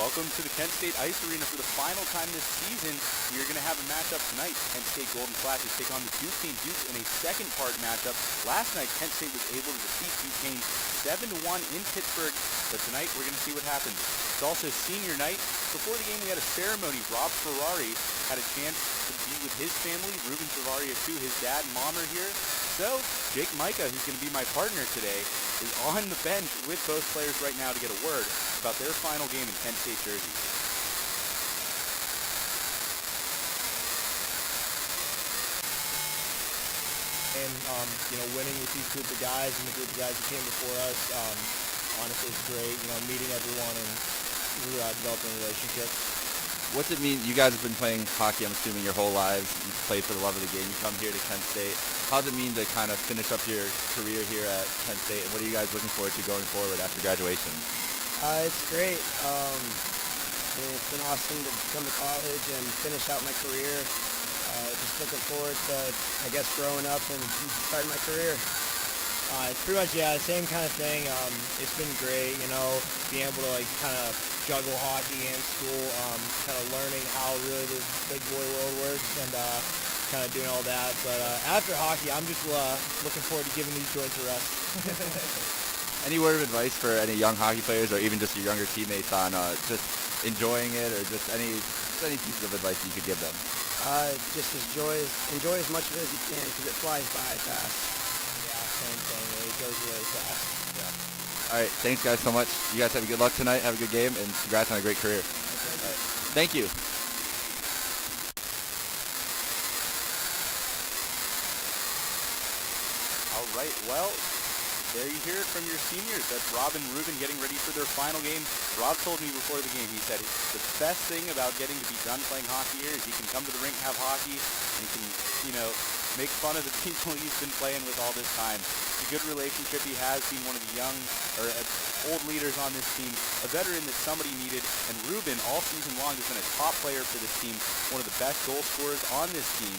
Welcome to the Kent State Ice Arena for the final time this season. We are going to have a matchup tonight. Kent State Golden Flashes take on the Duquesne Dukes in a second-part matchup. Last night, Kent State was able to defeat Duquesne 7-1 in Pittsburgh, but tonight we're going to see what happens. It's also senior night. Before the game, we had a ceremony. Rob Ferrari had a chance to be with his family. Ruben Ferrari, too. His dad and mom are here. So, Jake Micah, who's going to be my partner today, is on the bench with both players right now to get a word about their final game in Kent State jerseys. And, winning with these group of guys and the group of guys that came before us, honestly, it's great, meeting everyone and developing relationships. What's it mean? You guys have been playing hockey, I'm assuming, your whole lives. You play for the love of the game. You come here to Kent State. How does it mean to kind of finish up your career here at Kent State? And what are you guys looking forward to going forward after graduation? It's great. It's been awesome to come to college and finish out my career. Just looking forward to, growing up and starting my career. It's pretty much, the same kind of thing. It's been great, being able to, kind of juggle hockey and school, kind of learning how really the big boy world works and kind of doing all that. But after hockey, I'm just looking forward to giving these joints a rest. Any word of advice for any young hockey players or even just your younger teammates on just enjoying it or just any pieces of advice you could give them? Just enjoy as much of it as you can because it flies by fast. Same thing. It goes really fast. Yeah. All right. Thanks, guys, so much. You guys have a good luck tonight. Have a good game, and congrats on a great career. All right. Thank you. All right, well, there you hear it from your seniors. That's Rob and Ruben getting ready for their final game. Rob told me before the game, he said the best thing about getting to be done playing hockey here is he can come to the rink and have hockey, and he can, make fun of the people he's been playing with all this time. It's a good relationship he has, being one of the young or old leaders on this team, a veteran that somebody needed. And Ruben, all season long, has been a top player for this team, one of the best goal scorers on this team,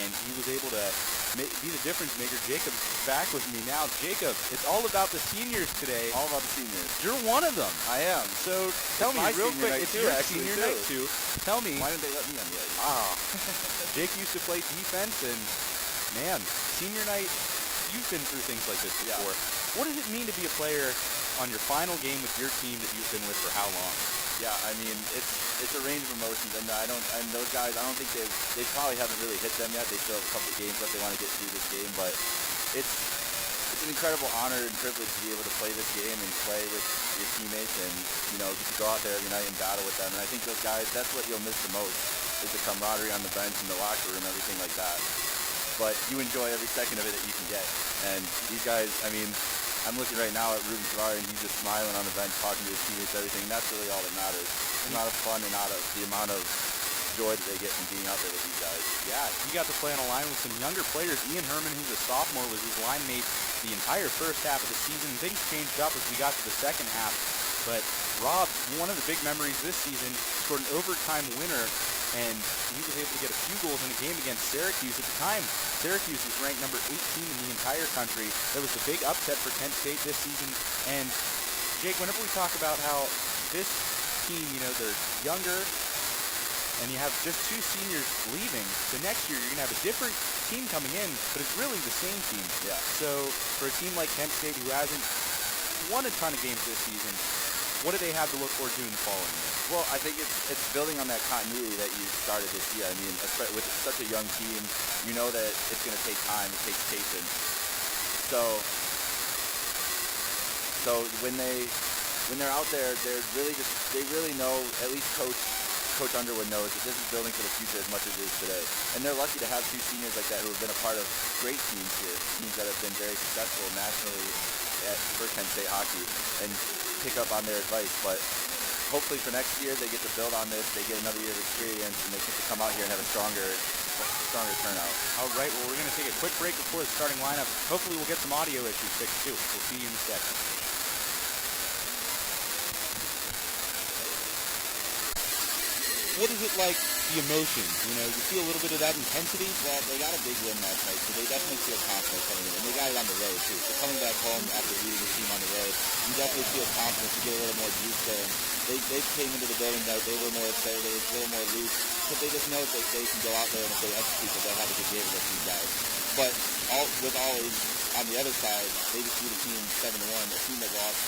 and he was able to be the difference maker. Jacob's back with me now. Jacob, it's all about the seniors today. All about the seniors. You're one of them. I am. So tell me real quick, it's your senior night too. Tell me. Why didn't they let me on the ice? Jake used to play defense, and man, senior night, you've been through things like this before. Yeah. What does it mean to be a player on your final game with your team that you've been with for how long? Yeah, I mean, it's a range of emotions, and those guys, I don't think they probably haven't really hit them yet. They still have a couple of games left they want to get through this game, but it's an incredible honor and privilege to be able to play this game and play with your teammates and, get to go out there every night and battle with them. And I think those guys, that's what you'll miss the most, is the camaraderie on the bench and the locker room, everything like that. But you enjoy every second of it that you can get. And these guys, I'm looking right now at Ruben Ferrari, and he's just smiling on the bench, talking to his teammates, everything. And that's really all that matters. The amount of fun and the amount of joy that they get from being out there with these guys. Yeah, he got to play on a line with some younger players. Ian Herman, who's a sophomore, was his line mate the entire first half of the season. Things changed up as we got to the second half. But Rob, one of the big memories this season, scored an overtime winner, and he was able to get a few goals in a game against Syracuse. At the time, Syracuse was ranked number 18 in the entire country. That was the big upset for Kent State this season. And Jake, whenever we talk about how this team, they're younger, and you have just two seniors leaving, the next year you're going to have a different team coming in, but it's really the same team. Yeah. So for a team like Kent State, who hasn't won a ton of games this season, what do they have to look forward to in the following year? Well, I think it's building on that continuity that you started this year. I mean, with such a young team, you know that it's going to take time. It takes patience. So when they're out there, they really know, at least Coach Underwood knows that this is building for the future as much as it is today. And they're lucky to have two seniors like that who have been a part of great teams here, teams that have been very successful nationally for Kent State hockey, and pick up on their advice. But hopefully for next year, they get to build on this, they get another year of experience, and they get to come out here and have a stronger turnout. All right, well, we're going to take a quick break before the starting lineup. Hopefully we'll get some audio issues fixed too. We'll see you in a second. What is it like, the emotions? You feel a little bit of that intensity? Well, they got a big win last night, so they definitely feel confident coming in. And they got it on the road, too. So coming back home after beating the team on the road, you definitely feel confident to get a little more juice there. they came into the building that they were more excited, they were a little more loose, because they just know that they can go out there and if they execute, that they'll have a good game against these guys. But always on the other side, they just beat a team 7-1, a team that lost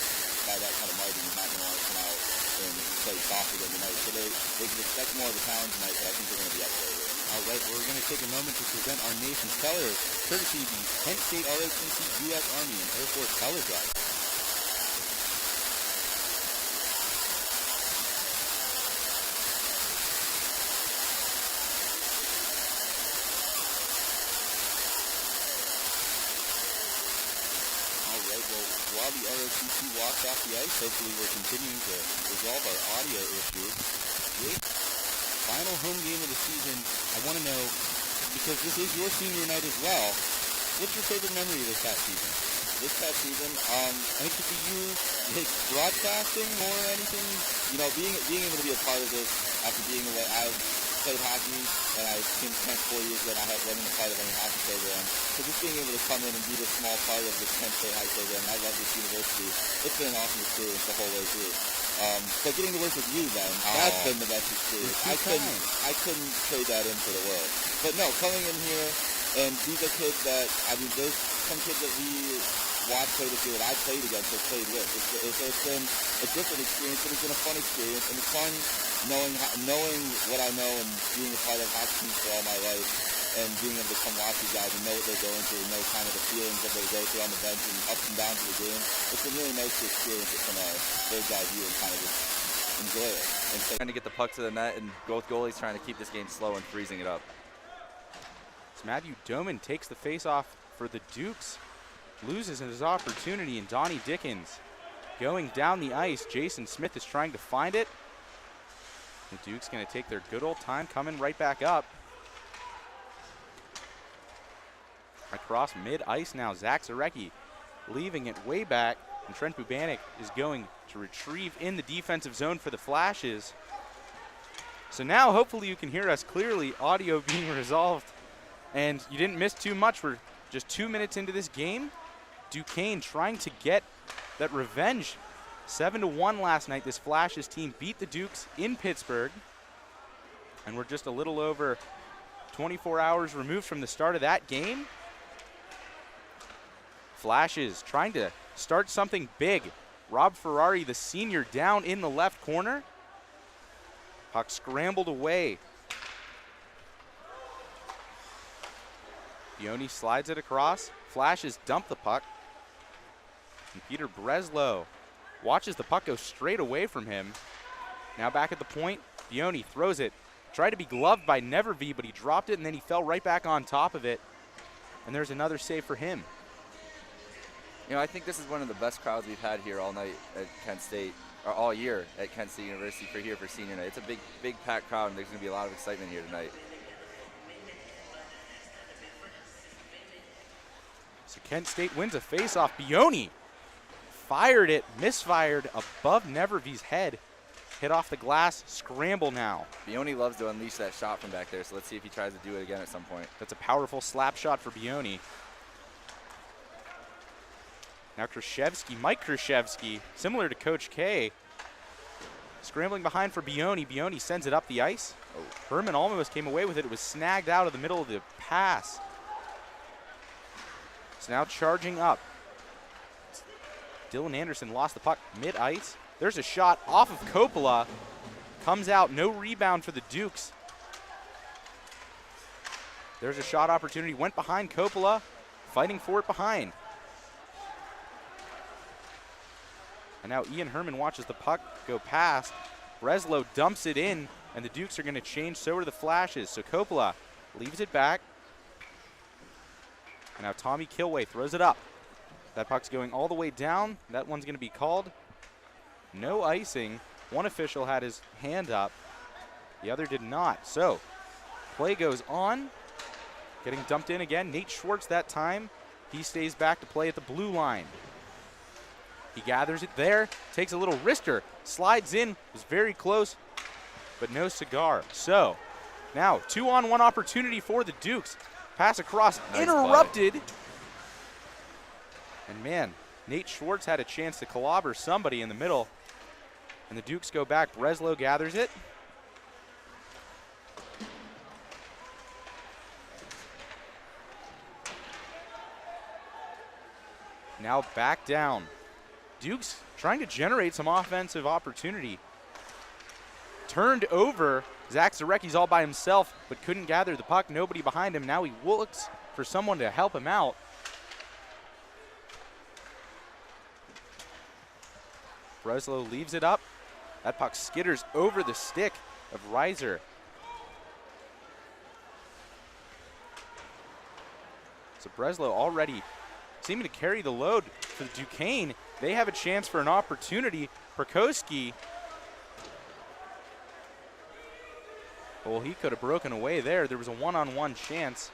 by that kind of margin is not going to want to come out and play soft again tonight. So they can expect more of the challenge tonight, but I think they're going to be up there. All right, we're going to take a moment to present our nation's color, courtesy of the Kent State ROTC U.S. Army and Air Force Color Drive. While the ROTC walks off the ice, hopefully we're continuing to resolve our audio issues. Jake, final home game of the season. I want to know, because this is your senior night as well, what's your favorite memory of this past season? This past season, And it could be you, like, broadcasting or anything? you know, being able to be a part of this after being away, I've played hockey and I came to Kent 4 years ago and I wasn't a part of any hockey program. So just being able to come in and be this small part of this Kent State hockey program, I love this university. It's been an awesome experience the whole way through. So getting to work with you then, that's been the best experience. I couldn't trade that in for the world. But no, coming in here, and these are kids that, I mean, there's some kids that we watched play this year that I played against or played with. It's been a different experience, but it's been a fun experience, and it's fun knowing what I know and being a part of hockey teams for all my life, and being able to come watch these guys and know what they're going through and know kind of the feelings that they go through on the bench and ups and downs of the game. It's been really nice to experience it from a bird's eye view and kind of just enjoy it. and trying to get the puck to the net, and both goalies trying to keep this game slow and freezing it up. So Matthew Doman takes the face-off for the Dukes, loses his opportunity, and Donnie Dickens going down the ice. Jason Smith is trying to find it. The Dukes going to take their good old time, coming right back up. Across mid-ice now, Zach Zarecki leaving it way back, and Trent Bubanik is going to retrieve in the defensive zone for the Flashes. So now hopefully you can hear us clearly, audio being resolved, and you didn't miss too much. We're just 2 minutes into this game. Duquesne trying to get that revenge. 7-1 last night, this Flashes team beat the Dukes in Pittsburgh, and we're just a little over 24 hours removed from the start of that game. Flashes trying to start something big. Rob Ferrari, the senior, down in the left corner. Puck scrambled away. Bioni slides it across. Flashes dump the puck. And Peter Breslow watches the puck go straight away from him. Now back at the point, Bioni throws it. Tried to be gloved by Nevervee, but he dropped it and then he fell right back on top of it. And there's another save for him. You know, I think this is one of the best crowds we've had here all night at Kent State, or all year at Kent State University for senior night. It's a big packed crowd, and there's going to be a lot of excitement here tonight. So Kent State wins a faceoff. Bioni fired it, misfired above Nevervee's head. Hit off the glass, scramble now. Bioni loves to unleash that shot from back there, so let's see if he tries to do it again at some point. That's a powerful slap shot for Bioni. Now Krzyzewski, Mike Krzyzewski, similar to Coach K, scrambling behind for Bioni. Bioni sends it up the ice. Oh, Herman almost came away with it. It was snagged out of the middle of the pass. So now charging up. Dylan Anderson lost the puck mid-ice. There's a shot off of Coppola. Comes out, no rebound for the Dukes. There's a shot opportunity, went behind Coppola, fighting for it behind. And now Ian Herman watches the puck go past. Breslow dumps it in, and the Dukes are going to change. So are the Flashes. So Coppola leaves it back. And now Tommy Kilway throws it up. That puck's going all the way down. That one's going to be called. No icing. One official had his hand up. The other did not. So play goes on. Getting dumped in again. Nate Schwartz that time. He stays back to play at the blue line. He gathers it there, takes a little wrister, slides in, was very close, but no cigar. So now 2-on-1 opportunity for the Dukes. Pass across, nice interrupted. Play. And man, Nate Schwartz had a chance to clobber somebody in the middle. And the Dukes go back. Breslow gathers it. Now back down. Dukes trying to generate some offensive opportunity. Turned over. Zach Zarecki's all by himself, but couldn't gather the puck. Nobody behind him. Now he looks for someone to help him out. Breslow leaves it up. That puck skitters over the stick of Reiser. So Breslow already seeming to carry the load for the Duquesne. They have a chance for an opportunity. Perkoski, well, he could have broken away there. There was a one-on-one chance.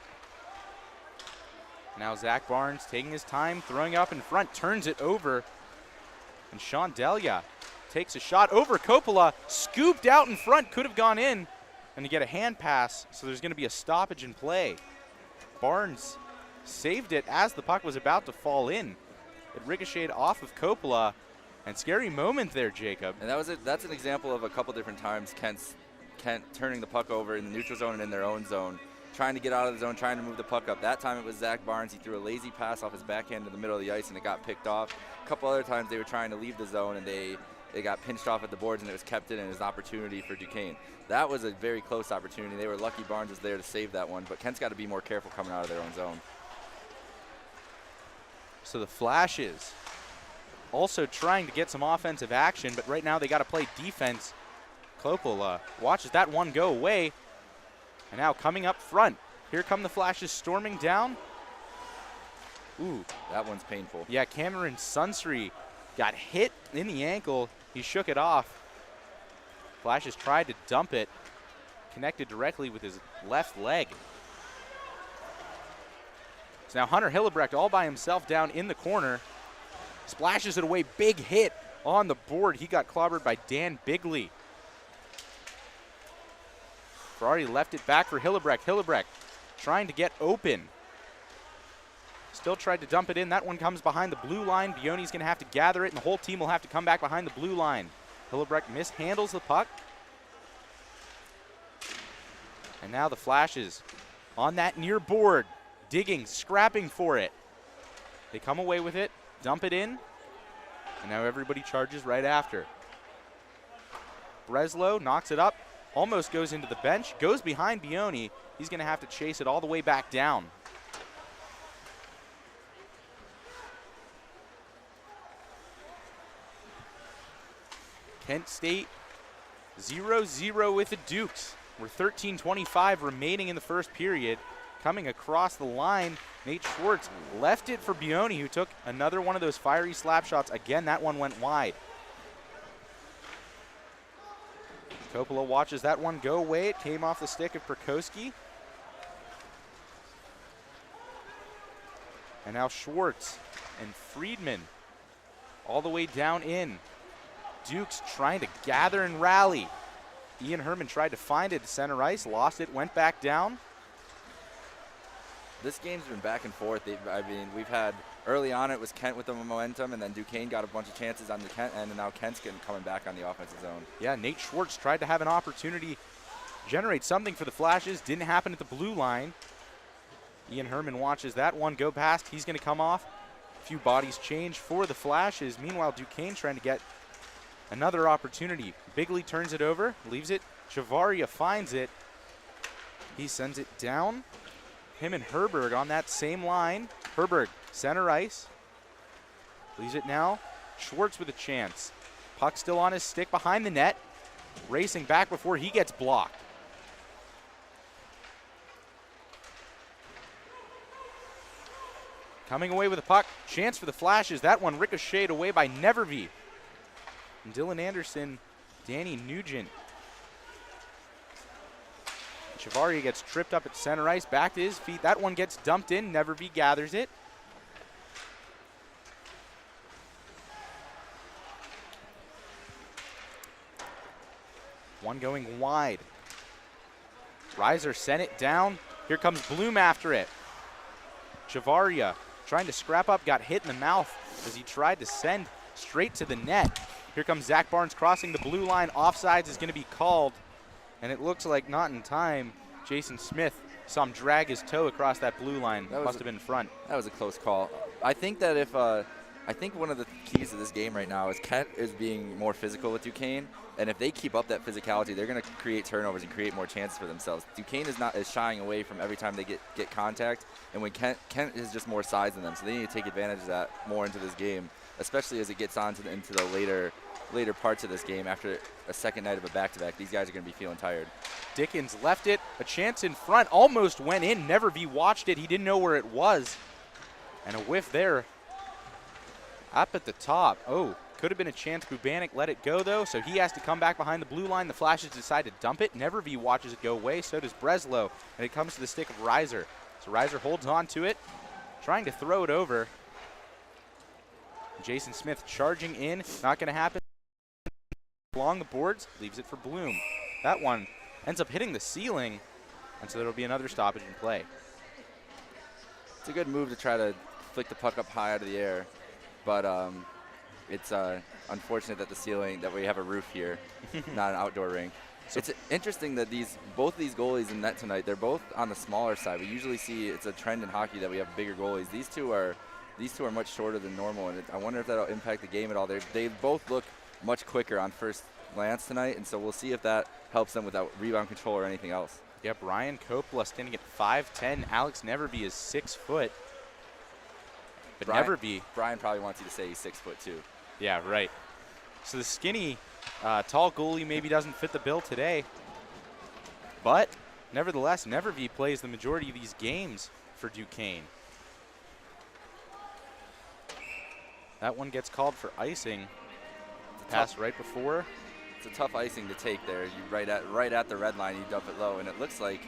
Now Zach Barnes taking his time, throwing up in front, turns it over. And Sean Delia takes a shot over Coppola, scooped out in front, could have gone in, and to get a hand pass, so there's going to be a stoppage in play. Barnes saved it as the puck was about to fall in. It ricocheted off of Coppola, and scary moment there, Jacob. And that's an example of a couple different times Kent turning the puck over in the neutral zone and in their own zone, trying to get out of the zone, trying to move the puck up. That time it was Zach Barnes. He threw a lazy pass off his backhand to the middle of the ice, and it got picked off. A couple other times they were trying to leave the zone, and they got pinched off at the boards, and it was kept in, and it was an opportunity for Duquesne. That was a very close opportunity. They were lucky Barnes was there to save that one, but Kent's got to be more careful coming out of their own zone. So the Flashes also trying to get some offensive action, but right now they got to play defense. Coppola watches that one go away, and now coming up front. Here come the Flashes storming down. Ooh, that one's painful. Yeah, Cameron Sunsri got hit in the ankle. He shook it off. Flashes tried to dump it, connected directly with his left leg. So now Hunter Hillebrecht all by himself down in the corner. Splashes it away, big hit on the board. He got clobbered by Dan Bigley. Ferrari left it back for Hillebrecht. Hillebrecht trying to get open. Still tried to dump it in. That one comes behind the blue line. Bioni's going to have to gather it, and the whole team will have to come back behind the blue line. Hillebrecht mishandles the puck. And now the Flashes on that near board, digging, scrapping for it. They come away with it, dump it in, and now everybody charges right after. Breslow knocks it up, almost goes into the bench, goes behind Bioni. He's going to have to chase it all the way back down. Kent State 0-0 with the Dukes. We're 13:25 remaining in the first period. Coming across the line, Nate Schwartz left it for Bioni, who took another one of those fiery slap shots. Again, that one went wide. Coppola watches that one go away. It came off the stick of Perkoski. And now Schwartz and Friedman all the way down in. Dukes trying to gather and rally. Ian Herman tried to find it at center ice, lost it, went back down. This game's been back and forth. We've had, early on it was Kent with the momentum, and then Duquesne got a bunch of chances on the Kent end, and now Kent's coming back on the offensive zone. Yeah, Nate Schwartz tried to have an opportunity, generate something for the Flashes. Didn't happen at the blue line. Ian Herman watches that one go past. He's going to come off. A few bodies change for the Flashes. Meanwhile, Duquesne trying to get another opportunity. Bigley turns it over, leaves it. Chavaria finds it. He sends it down. Him and Herberg on that same line. Herberg, center ice. Leaves it now. Schwartz with a chance. Puck still on his stick behind the net. Racing back before he gets blocked. Coming away with a puck. Chance for the Flashes. That one ricocheted away by Nevervee. And Dylan Anderson, Danny Nugent. Chavaria gets tripped up at center ice, back to his feet. That one gets dumped in. Nevervee gathers it. One going wide. Reiser sent it down. Here comes Bloom after it. Chavaria trying to scrap up, got hit in the mouth as he tried to send straight to the net. Here comes Zach Barnes crossing the blue line. Offsides is going to be called, and it looks like not in time. Jason Smith saw him drag his toe across that blue line. Must have been in front. That was a close call. I think that I think one of the keys to this game right now is Kent is being more physical with Duquesne, and if they keep up that physicality, they're going to create turnovers and create more chances for themselves. Duquesne is shying away from every time they get contact, and when Kent is just more size than them, so they need to take advantage of that more into this game, especially as it gets on to into the later parts of this game. After a second night of a back-to-back, these guys are going to be feeling tired. Dickens left it, a chance in front, almost went in. Nevervee watched it. He didn't know where it was, and a whiff there. Up at the top. Oh, could have been a chance. Bubanik let it go, though, so he has to come back behind the blue line. The Flashes decide to dump it. Nevervee watches it go away. So does Breslow, and it comes to the stick of Reiser. So Reiser holds on to it, trying to throw it over. Jason Smith charging in. Not going to happen. Along the boards, leaves it for Bloom. That one ends up hitting the ceiling, and so there will be another stoppage in play. It's a good move to try to flick the puck up high out of the air. But it's unfortunate that we have a roof here, not an outdoor rink. So it's interesting that both these goalies in net tonight, they're both on the smaller side. We usually see it's a trend in hockey that we have bigger goalies. These two are much shorter than normal, and I wonder if that'll impact the game at all. They both look much quicker on first glance tonight, and so we'll see if that helps them without rebound control or anything else. Yep, Ryan Coppola standing at 5'10". Alex Nevervee is 6 foot. But Brian probably wants you to say he's 6 foot too. Yeah, right. So the skinny, tall goalie maybe doesn't fit the bill today. But nevertheless, Nevervee plays the majority of these games for Duquesne. That one gets called for icing. Pass right before. It's a tough icing to take there. You right at the red line, you dump it low, and it looks like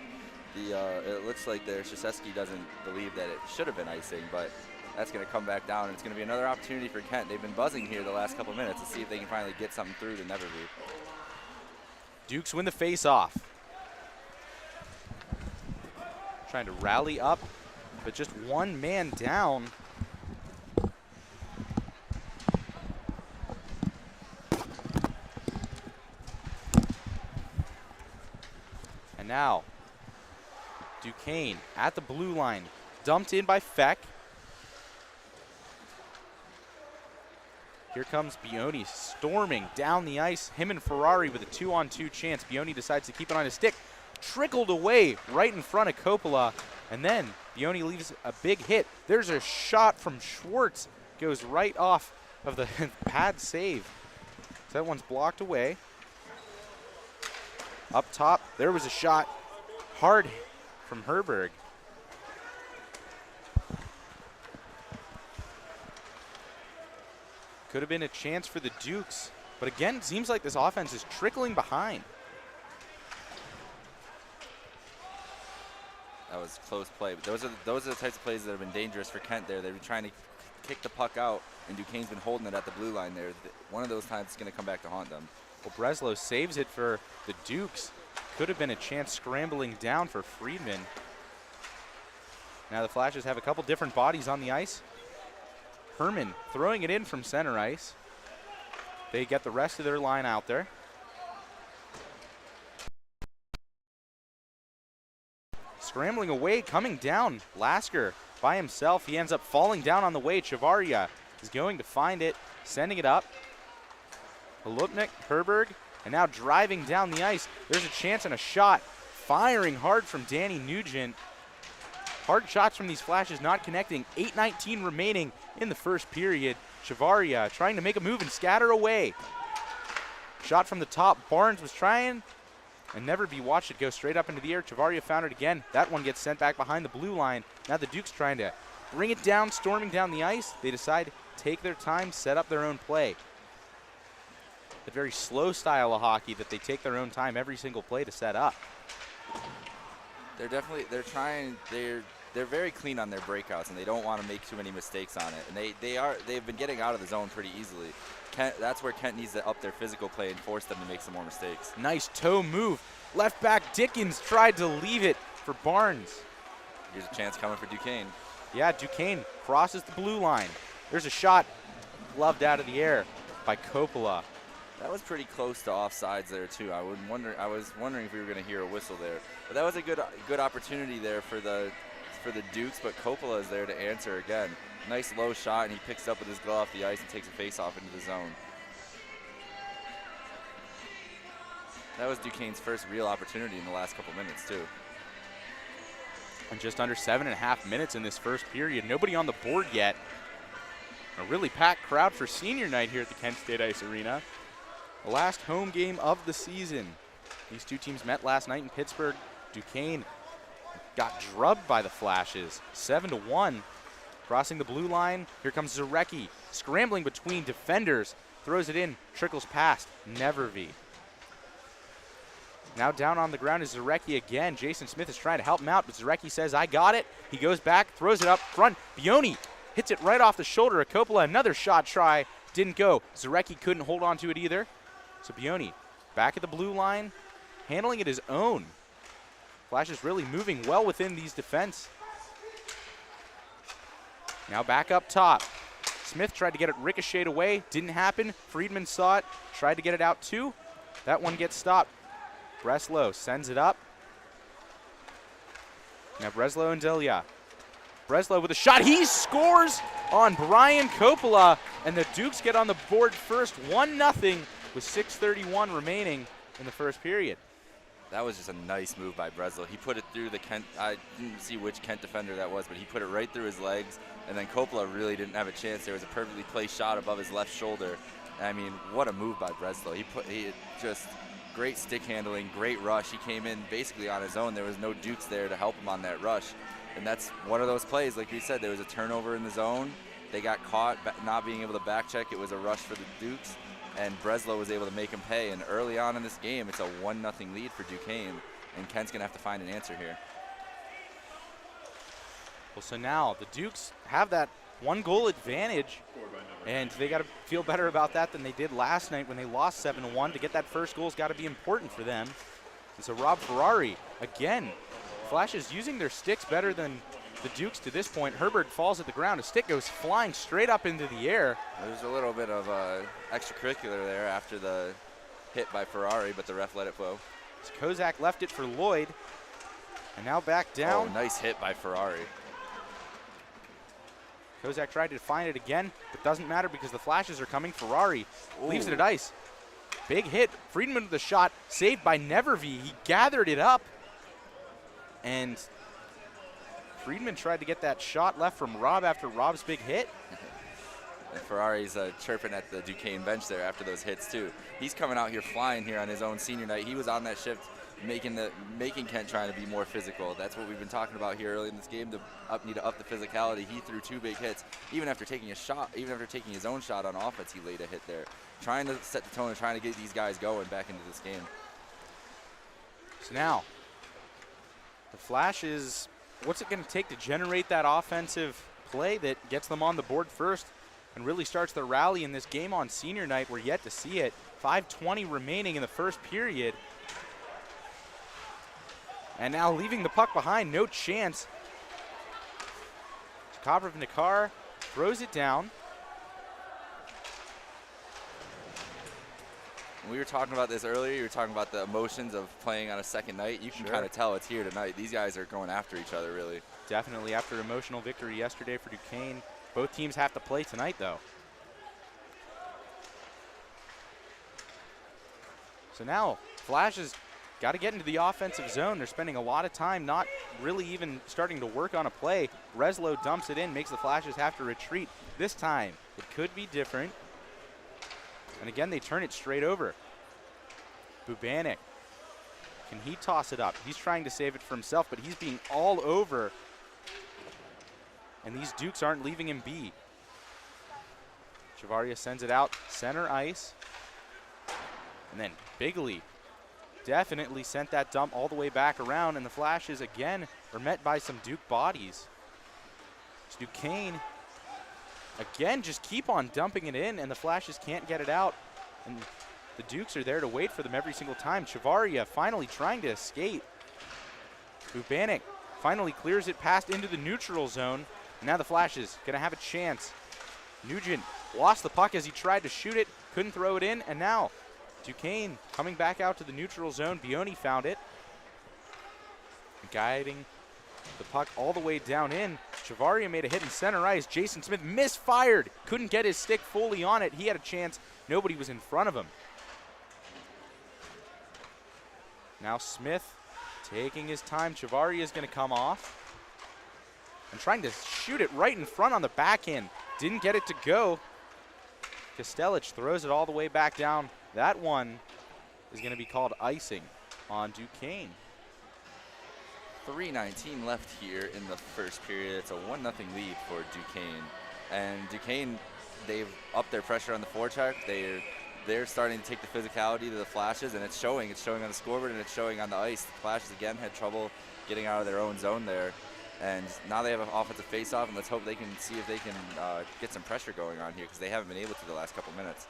Krzyzewski doesn't believe that it should have been icing, but that's going to come back down, and it's going to be another opportunity for Kent. They've been buzzing here the last couple minutes to see if they can finally get something through to Nevervee. Dukes win the face-off. Trying to rally up, but just one man down. And now, Duquesne at the blue line, dumped in by Feck. Here comes Bioni storming down the ice. Him and Ferrari with a 2-on-2 chance. Bioni decides to keep it on his stick. Trickled away right in front of Coppola. And then Bioni leaves a big hit. There's a shot from Schwartz. Goes right off of the pad save. So that one's blocked away. Up top, there was a shot. Hard from Herberg. Could have been a chance for the Dukes. But again, it seems like this offense is trickling behind. That was close play. But those are the types of plays that have been dangerous for Kent there. They've been trying to kick the puck out, and Duquesne's been holding it at the blue line there. One of those times is going to come back to haunt them. Well, Breslow saves it for the Dukes. Could have been a chance scrambling down for Friedman. Now the Flashes have a couple different bodies on the ice. Herman throwing it in from center ice. They get the rest of their line out there. Scrambling away, coming down. Lasker by himself. He ends up falling down on the way. Chavaria is going to find it, sending it up. Halupnik, Herberg, and now driving down the ice. There's a chance and a shot. Firing hard from Danny Nugent. Hard shots from these Flashes not connecting. 8:19 remaining in the first period. Chavaria trying to make a move and scatter away. Shot from the top. Barnes was trying and Nevervee watched it go straight up into the air. Chavaria found it again. That one gets sent back behind the blue line. Now the Dukes trying to bring it down, storming down the ice. They decide to take their time, set up their own play. The very slow style of hockey that they take their own time every single play to set up. They're very clean on their breakouts, and they don't want to make too many mistakes on it. And they've been getting out of the zone pretty easily. That's where Kent needs to up their physical play and force them to make some more mistakes. Nice toe move. Left back Dickens tried to leave it for Barnes. Here's a chance coming for Duquesne. Yeah, Duquesne crosses the blue line. There's a shot gloved out of the air by Coppola. That was pretty close to offsides there too. I was wondering if we were going to hear a whistle there, but that was a good opportunity there for the Dukes. But Coppola is there to answer again. Nice low shot, and he picks it up with his glove off the ice and takes a face-off into the zone. That was Duquesne's first real opportunity in the last couple minutes too. And just under 7.5 minutes in this first period. Nobody on the board yet. A really packed crowd for senior night here at the Kent State Ice Arena. The last home game of the season. These two teams met last night in Pittsburgh. Duquesne got drubbed by the Flashes, 7-1. Crossing the blue line, here comes Zarecki, scrambling between defenders, throws it in, trickles past Nevervee. Now down on the ground is Zarecki again. Jason Smith is trying to help him out, but Zarecki says, I got it. He goes back, throws it up front. Bioni hits it right off the shoulder of Coppola. Another shot try, didn't go. Zarecki couldn't hold on to it either. So Bioni back at the blue line, handling it his own. Flash is really moving well within these defense. Now back up top. Smith tried to get it ricocheted away, didn't happen. Friedman saw it, tried to get it out too. That one gets stopped. Breslow sends it up. Now Breslow and Delia. Breslow with a shot. He scores on Brian Coppola, and the Dukes get on the board first, 1-0 with 6:31 remaining in the first period. That was just a nice move by Breslow. He put it through the Kent. I didn't see which Kent defender that was, but he put it right through his legs, and then Coppola really didn't have a chance. There was a perfectly placed shot above his left shoulder. I mean, what a move by Breslow. He just great stick handling, great rush. He came in basically on his own. There was no Dukes there to help him on that rush. And that's one of those plays, like we said, there was a turnover in the zone. They got caught not being able to back check. It was a rush for the Dukes, and Breslow was able to make him pay. And early on in this game, it's a 1-0 lead for Duquesne, and Kent's going to have to find an answer here. Well, so now the Dukes have that 1-goal advantage, and they got to feel better about that than they did last night when they lost 7-1. To get that first goal has got to be important for them. And so Rob Ferrari, again, Flash is using their sticks better than the Dukes to this point. Herbert falls at the ground. A stick goes flying straight up into the air. There's a little bit of extracurricular there after the hit by Ferrari, but the ref let it flow. So Kozak left it for Lloyd, and now back down. Oh, nice hit by Ferrari. Kozak tried to find it again, but doesn't matter because the Flashes are coming. Ferrari leaves it at ice. Big hit. Friedman with the shot, saved by Nevervee. He gathered it up, and Friedman tried to get that shot left from Rob after Rob's big hit. And Ferrari's chirping at the Duquesne bench there after those hits too. He's coming out here flying here on his own senior night. He was on that shift making Kent trying to be more physical. That's what we've been talking about here early in this game, need to up the physicality. He threw 2 big hits. Even after taking a shot, even after taking his own shot on offense, he laid a hit there. Trying to set the tone and trying to get these guys going back into this game. So now, the Flashes, what's it going to take to generate that offensive play that gets them on the board first and really starts the rally in this game on senior night? We're yet to see it. 5:20 remaining in the first period. And now leaving the puck behind, no chance. Koprov Nakar throws it down. We were talking about this earlier. You were talking about the emotions of playing on a second night. You can kind of tell it's here tonight. These guys are going after each other, really. Definitely after emotional victory yesterday for Duquesne. Both teams have to play tonight, though. So now, Flash has got to get into the offensive zone. They're spending a lot of time not really even starting to work on a play. Breslow dumps it in, makes the Flashes have to retreat. This time, it could be different. And again, they turn it straight over. Bubanik, can he toss it up? He's trying to save it for himself, but he's being all over. And these Dukes aren't leaving him be. Chavaria sends it out, center ice. And then Bigley definitely sent that dump all the way back around, and the Flashes again are met by some Duke bodies. It's Duquesne again just keep on dumping it in, and the Flashes can't get it out. And the Dukes are there to wait for them every single time. Chavaria finally trying to escape. Bubanik finally clears it past into the neutral zone. And now the Flashes gonna have a chance. Nugent lost the puck as he tried to shoot it, couldn't throw it in, and now Duquesne coming back out to the neutral zone. Bioni found it. Guiding the puck all the way down in. Chavaria made a hit in center ice. Jason Smith misfired. Couldn't get his stick fully on it. He had a chance. Nobody was in front of him. Now Smith taking his time. Chavaria is going to come off. And trying to shoot it right in front on the backhand. Didn't get it to go. Kostelich throws it all the way back down. That one is going to be called icing on Duquesne. 3:19 left here in the first period. It's a 1-0 lead for Duquesne. And Duquesne, they've upped their pressure on the forecheck. They're starting to take the physicality to the Flashes, and it's showing. It's showing on the scoreboard, and it's showing on the ice. The Flashes, again, had trouble getting out of their own zone there. And now they have an offensive faceoff, and let's hope they can see if they can get some pressure going on here, because they haven't been able to the last couple minutes.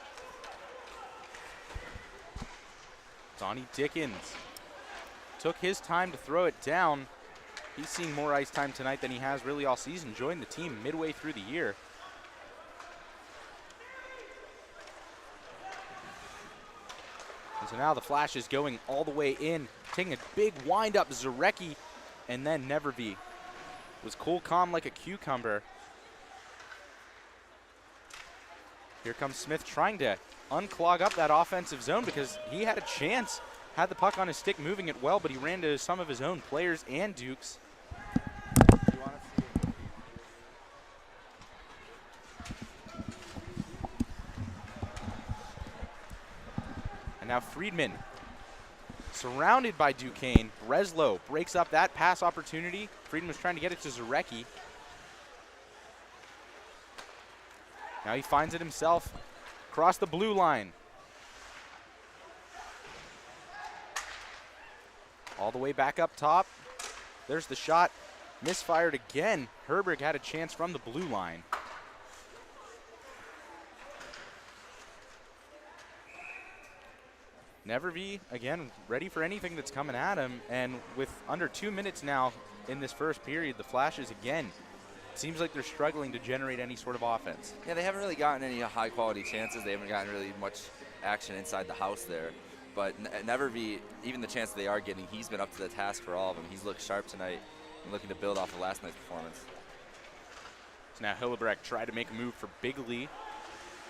Donnie Dickens took his time to throw it down. He's seen more ice time tonight than he has really all season. Joined the team midway through the year. And so now the Flash is going all the way in, taking a big wind-up. Zarecki, and then Neverby was cool, calm like a cucumber. Here comes Smith trying to unclog up that offensive zone because he had a chance. Had the puck on his stick, moving it well, but he ran to some of his own players and Dukes. And now Friedman, surrounded by Duquesne. Breslow breaks up that pass opportunity. Friedman was trying to get it to Zarecki. Now he finds it himself across the blue line. All the way back up top. There's the shot. Misfired again. Herberg had a chance from the blue line. Neverby, again, ready for anything that's coming at him. And with under 2 minutes now in this first period, the Flashes, again, seems like they're struggling to generate any sort of offense. Yeah, they haven't really gotten any high-quality chances. They haven't gotten really much action inside the house there. But Neverby, even the chance they are getting, he's been up to the task for all of them. He's looked sharp tonight and looking to build off of last night's performance. So now Hillebrecht tried to make a move for Bigley.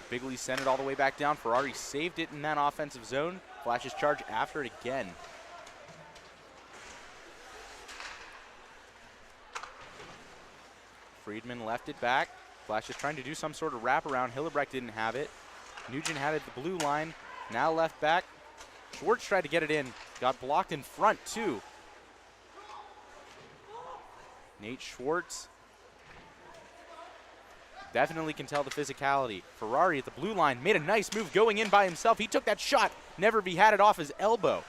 Bigley sent it all the way back down. Ferrari saved it in that offensive zone. Flashes charge after it again. Friedman left it back. Flash is trying to do some sort of wraparound. Hillebrecht didn't have it. Nugent had it at the blue line. Now left back. Schwartz tried to get it in. Got blocked in front, too. Nate Schwartz definitely can tell the physicality. Ferrari at the blue line made a nice move going in by himself. He took that shot. Neverby had it off his elbow.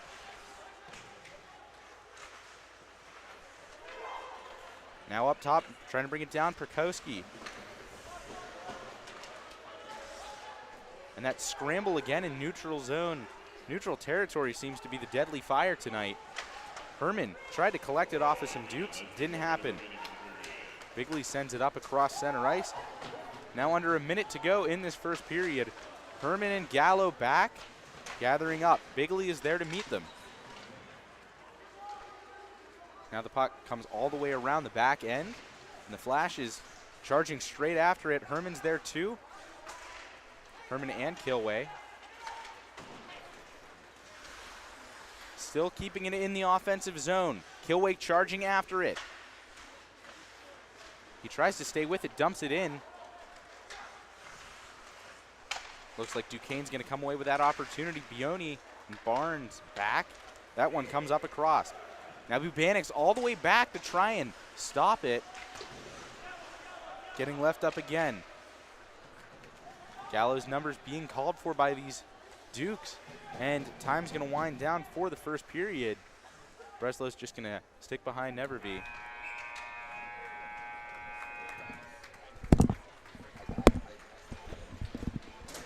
Now up top, trying to bring it down, Perkowski. And that scramble again in neutral zone. Neutral territory seems to be the deadly fire tonight. Herman tried to collect it off of some Dukes. Didn't happen. Bigley sends it up across center ice. Now under a minute to go in this first period. Herman and Gallo back, gathering up. Bigley is there to meet them. Now the puck comes all the way around the back end. And the Flash is charging straight after it. Herman's there too. Herman and Kilway. Still keeping it in the offensive zone. Kilway charging after it. He tries to stay with it, dumps it in. Looks like Duquesne's going to come away with that opportunity. Bioni and Barnes back. That one comes up across. Now Bubanik's all the way back to try and stop it. Getting left up again. Gallo's numbers being called for by these Dukes. And time's going to wind down for the first period. Breslow's just going to stick behind Neverby.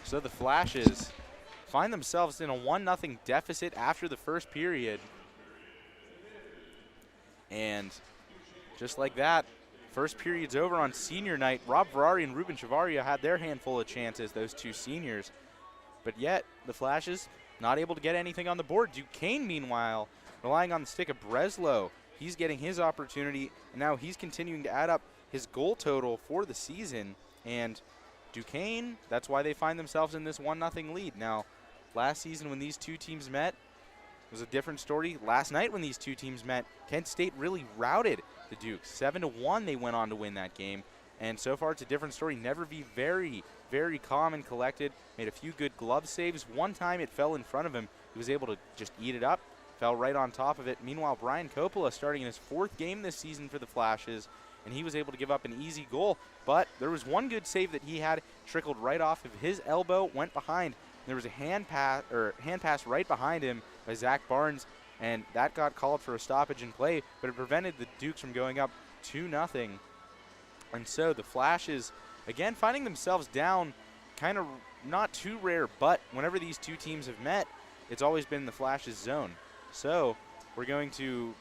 So the Flashes find themselves in a 1-0 deficit after the first period. And just like that, first period's over on senior night. Rob Ferrari and Ruben Chavaria had their handful of chances, those two seniors. But yet, the Flashes not able to get anything on the board. Duquesne, meanwhile, relying on the stick of Breslow. He's getting his opportunity, and now he's continuing to add up his goal total for the season. And Duquesne, that's why they find themselves in this 1-0 lead. Now, last season when these two teams met, it was a different story. Last night when these two teams met, Kent State really routed the Dukes. 7-1 they went on to win that game. And so far it's a different story. Nevervee very, very calm and collected. Made a few good glove saves. One time it fell in front of him. He was able to just eat it up. Fell right on top of it. Meanwhile, Brian Coppola starting in his 4th game this season for the Flashes, and he was able to give up an easy goal. But there was one good save that he had, trickled right off of his elbow, went behind. There was a hand pass right behind him by Zach Barnes, and that got called for a stoppage in play, but it prevented the Dukes from going up 2-0. And so the Flashes, again, finding themselves down, kind of not too rare, but whenever these two teams have met, it's always been the Flashes' zone. So we're going to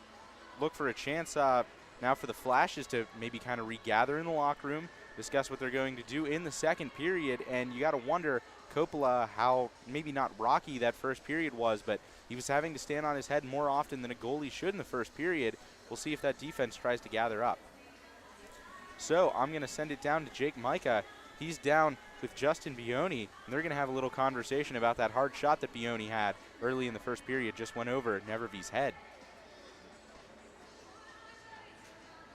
look for a chance now for the Flashes to maybe kind of regather in the locker room, discuss what they're going to do in the second period, and you got to wonder, Coppola, how maybe not rocky that first period was, but he was having to stand on his head more often than a goalie should in the first period. We'll see if that defense tries to gather up. So I'm going to send it down to Jake Micah. He's down with Justin Bioni, and they're going to have a little conversation about that hard shot that Bioni had early in the first period, just went over Nevervee's head.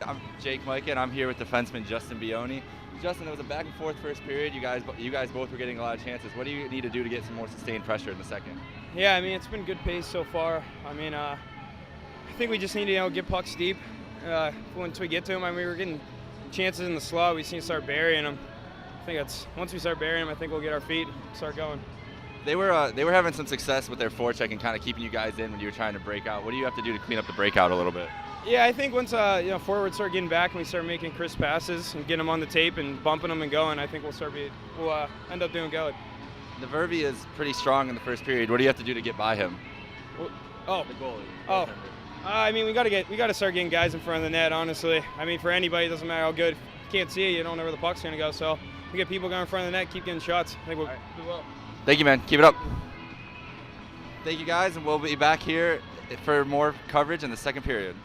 I'm Jake Micah, and I'm here with defenseman Justin Bioni. Justin, it was a back and forth first period. You guys both were getting a lot of chances. What do you need to do to get some more sustained pressure in the second? Yeah, I mean, it's been good pace so far. I mean, I think we just need to get pucks deep once we get to them. I mean, we were getting chances in the slot. We just need to start burying them. I think once we start burying them, I think we'll get our feet and start going. They were having some success with their forecheck and kind of keeping you guys in when you were trying to break out. What do you have to do to clean up the breakout a little bit? Yeah, I think once forwards start getting back and we start making crisp passes and getting them on the tape and bumping them and going, I think we'll end up doing good. Nevervee is pretty strong in the first period. What do you have to do to get by him? The goalie. I mean, we got to start getting guys in front of the net. Honestly, I mean, for anybody, it doesn't matter how good. If you can't see it, you don't know where the puck's gonna go. So we get people going in front of the net, keep getting shots. I think we'll do well. Thank you, man. Keep it up. Thank you, guys, and we'll be back here for more coverage in the second period.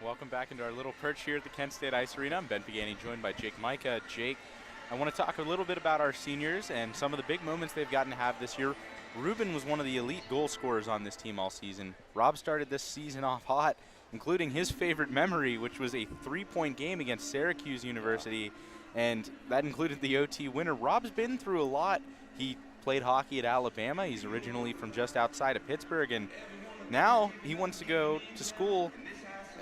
Welcome back into our little perch here at the Kent State Ice Arena. I'm Ben Pagani, joined by Jake Micah. Jake, I want to talk a little bit about our seniors and some of the big moments they've gotten to have this year. Ruben was one of the elite goal scorers on this team all season. Rob started this season off hot, including his favorite memory, which was a 3-point game against Syracuse University, and that included the OT winner. Rob's been through a lot. He played hockey at Alabama. He's originally from just outside of Pittsburgh, and now he wants to go to school.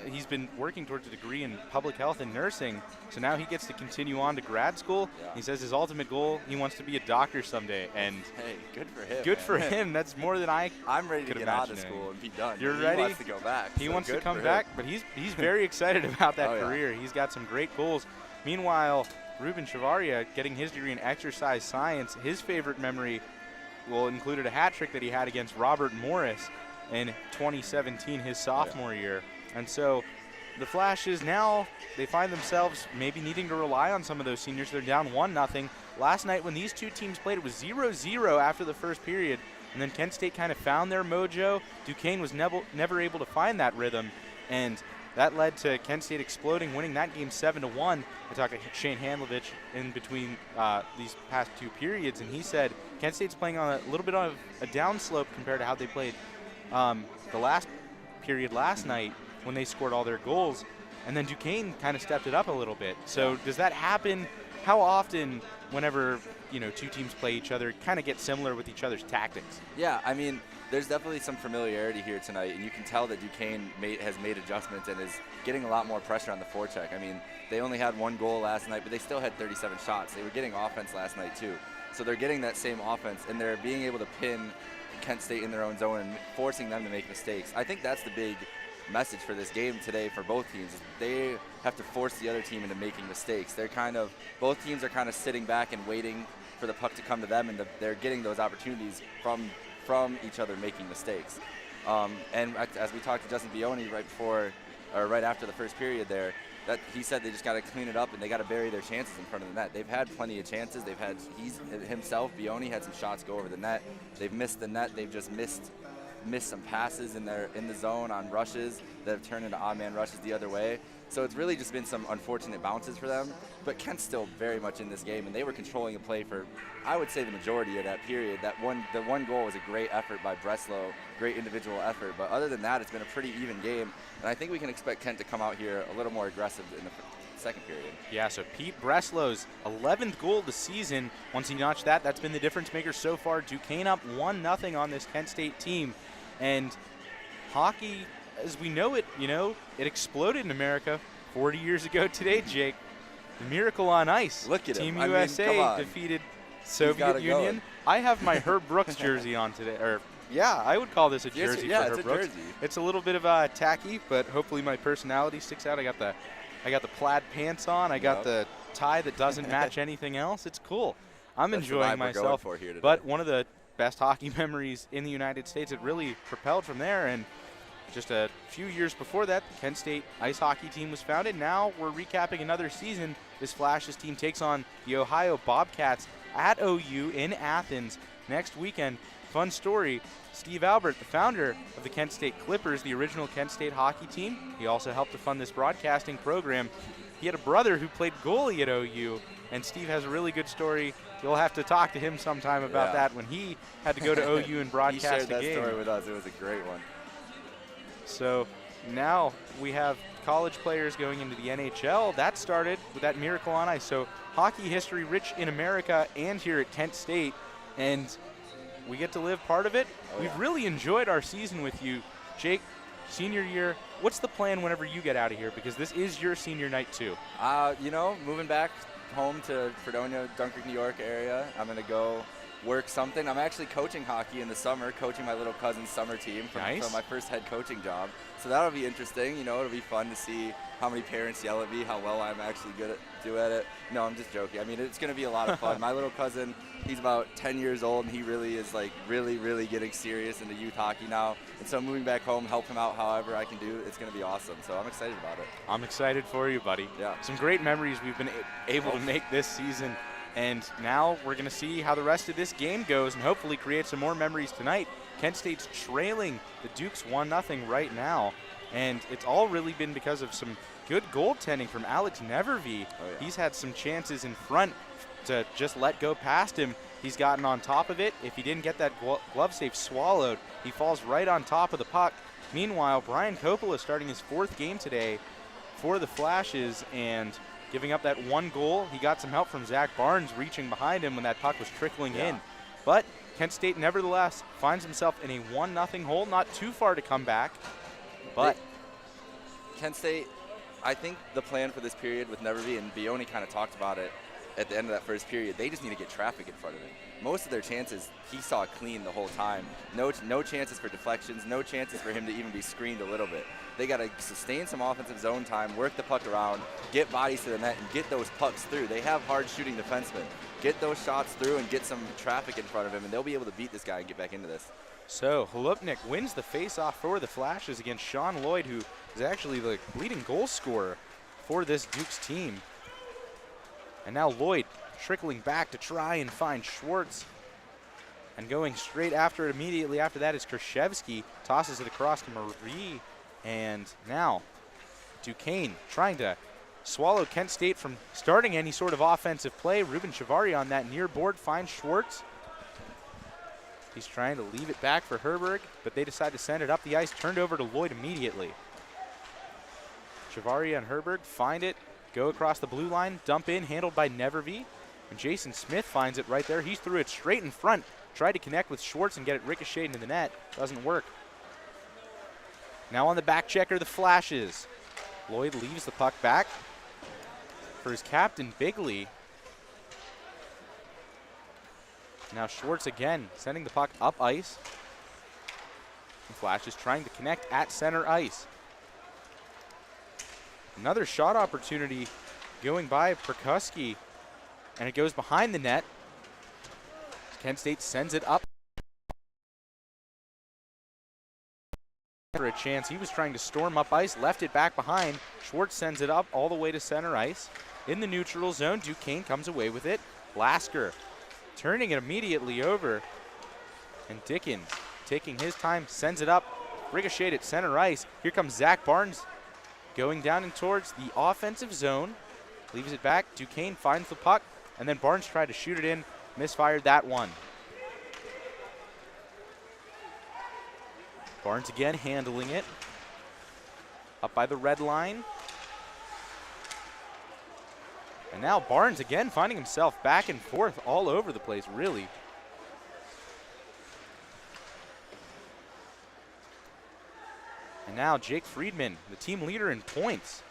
He's been working towards a degree in public health and nursing, so now he gets to continue on to grad school. Yeah. He says his ultimate goal, he wants to be a doctor someday, and Hey, good for him. good man. for him. That's more than I'm ready to could get out of imagine school and be done. You're He ready? wants to go back. He so wants to good come for back, him. but he's very excited about that Oh, yeah. career. He's got some great goals. Meanwhile, Ruben Chavaria getting his degree in exercise science, his favorite memory included a hat trick that he had against Robert Morris in 2017, his sophomore year. And so the Flashes now, they find themselves maybe needing to rely on some of those seniors. They're down 1-0. Last night when these two teams played, it was 0-0 after the first period. And then Kent State kind of found their mojo. Duquesne was never able to find that rhythm. And that led to Kent State exploding, winning that game 7-1. I talked to Shane Handlovich in between these past two periods, and he said Kent State's playing on a little bit of a downslope compared to how they played the last period last night when they scored all their goals. And then Duquesne kind of stepped it up a little bit. So does that happen? How often, whenever two teams play each other, kind of get similar with each other's tactics? Yeah, I mean, there's definitely some familiarity here tonight, and you can tell that Duquesne has made adjustments and is getting a lot more pressure on the forecheck. I mean, they only had one goal last night, but they still had 37 shots. They were getting offense last night too. So they're getting that same offense, and they're being able to pin Kent State in their own zone and forcing them to make mistakes. I think that's the big message for this game today for both teams. They have to force the other team into making mistakes. Both teams are kind of sitting back and waiting for the puck to come to them, and they're getting those opportunities from each other making mistakes. And as we talked to Justin Bioni right after the first period there, that he said they just got to clean it up and they got to bury their chances in front of the net. They've had plenty of chances. Bioni had some shots go over the net. They've missed the net. They've just missed some passes in the zone on rushes that have turned into odd man rushes the other way. So it's really just been some unfortunate bounces for them. But Kent's still very much in this game, and they were controlling the play for, I would say, the majority of that period. The one goal was a great effort by Breslow, great individual effort. But other than that, it's been a pretty even game, and I think we can expect Kent to come out here a little more aggressive in the second period. Yeah, so Pete Breslow's 11th goal of the season. Once he notched that, that's been the difference maker so far. Duquesne up 1-0 on this Kent State team. And hockey, as we know it, it exploded in America 40 years ago today, Jake. The Miracle on Ice. Look at Team him. USA come on. defeated got Soviet it Union. going. I have my Herb Brooks jersey on today. I would call this a jersey yeah, for it's Herb a Brooks. jersey. It's a little bit of tacky, but hopefully my personality sticks out. I got the plaid pants on. I got the tie that doesn't match anything else. It's cool. I'm That's the enjoying vibe we're going myself. for here today. But one of the best hockey memories in the United States, it really propelled from there. And just a few years before that, the Kent State ice hockey team was founded. Now we're recapping another season. This Flashes team takes on the Ohio Bobcats at OU in Athens next weekend. Fun story, Steve Albert, the founder of the Kent State Clippers, the original Kent State hockey team, he also helped to fund this broadcasting program. He had a brother who played goalie at OU, and Steve has a really good story. You'll have to talk to him sometime about that when he had to go to OU and broadcast he shared a that game. story with us. It was a great one. So now we have college players going into the NHL. That started with that Miracle on Ice. So hockey history rich in America and here at Kent State, and we get to live part of it. We've really enjoyed our season with you. Jake, senior year, what's the plan whenever you get out of here? Because this is your senior night too. Moving back home to Fredonia, Dunkirk, New York area, I'm going to go work something. I'm actually coaching hockey in the summer, coaching my little cousin's summer team for my first head coaching job. So that'll be interesting. It'll be fun to see how many parents yell at me, how well I'm actually do at it. No, I'm just joking. I mean, it's going to be a lot of fun. My little cousin, he's about 10 years old, and he really is really getting serious into youth hockey now. And so moving back home, help him out however I can do, it's going to be awesome. So I'm excited about it. I'm excited for you, buddy. Yeah. Some great memories we've been able to make this season. And now we're going to see how the rest of this game goes and hopefully create some more memories tonight. Kent State's trailing the Dukes 1-0 right now. And it's all really been because of some good goaltending from Alex Nevervee. Oh, yeah. He's had some chances in front to just let go past him. He's gotten on top of it. If he didn't get that glove save swallowed, he falls right on top of the puck. Meanwhile, Brian Coppola starting his 4th game today for the Flashes and giving up that 1 goal. He got some help from Zach Barnes reaching behind him when that puck was trickling in. But Kent State nevertheless finds himself in a 1-0 hole, not too far to come back. But Kent State, I think the plan for this period with Nevervee, and Bioni kind of talked about it at the end of that first period, they just need to get traffic in front of him. Most of their chances, he saw clean the whole time. No chances for deflections, no chances for him to even be screened a little bit. They got to sustain some offensive zone time, work the puck around, get bodies to the net, and get those pucks through. They have hard shooting defensemen. Get those shots through and get some traffic in front of him, and they'll be able to beat this guy and get back into this. so Holupnik wins the face-off for the Flashes against Sean Lloyd, who is actually the leading goal scorer for this Dukes team. And now Lloyd trickling back to try and find Schwartz. And going straight after it immediately after that is Krzyzewski. Tosses it across to Marie. And now Duquesne trying to swallow Kent State from starting any sort of offensive play. Ruben Chavari on that near board finds Schwartz. He's trying to leave it back for Herberg, but they decide to send it up the ice, turned over to Lloyd immediately. Chavari and Herberg find it, go across the blue line, dump in, handled by Nevervee. And Jason Smith finds it right there. He threw it straight in front, tried to connect with Schwartz and get it ricocheted into the net. Doesn't work. Now on the back checker, the Flashes. Lloyd leaves the puck back for his captain, Bigley. Now Schwartz again, sending the puck up ice. The Flashes trying to connect at center ice. Another shot opportunity going by Perkuski, and it goes behind the net. Kent State sends it up for a chance. He was trying to storm up ice, left it back behind. Schwartz sends it up all the way to center ice. In the neutral zone, Duquesne comes away with it. Lasker turning it immediately over. And Dickens taking his time, sends it up, ricocheted at center ice. Here comes Zach Barnes going down and towards the offensive zone. Leaves it back. Duquesne finds the puck, and then Barnes tried to shoot it in. Misfired that one. Barnes again handling it. Up by the red line. And now Barnes again finding himself back and forth all over the place, really. And now Jake Friedman, the team leader in points,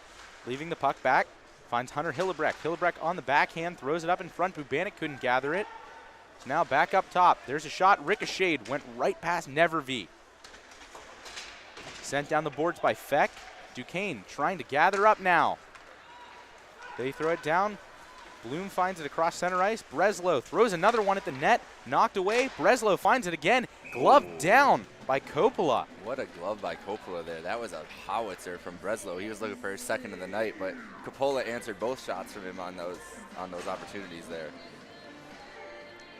leaving the puck back. Finds Hunter Hillebrecht. Hillebrecht on the backhand, throws it up in front. Bubanik couldn't gather it. So now back up top. There's a shot, ricocheted, went right past Nevervee. Sent down the boards by Feck. Duquesne trying to gather up now. They throw it down. Bloom finds it across center ice. Breslow throws another one at the net. Knocked away. Breslow finds it again. Glove down by Coppola. What a glove by Coppola there. That was a howitzer from Breslow. He was looking for his second of the night, but Coppola answered both shots from him on those opportunities there.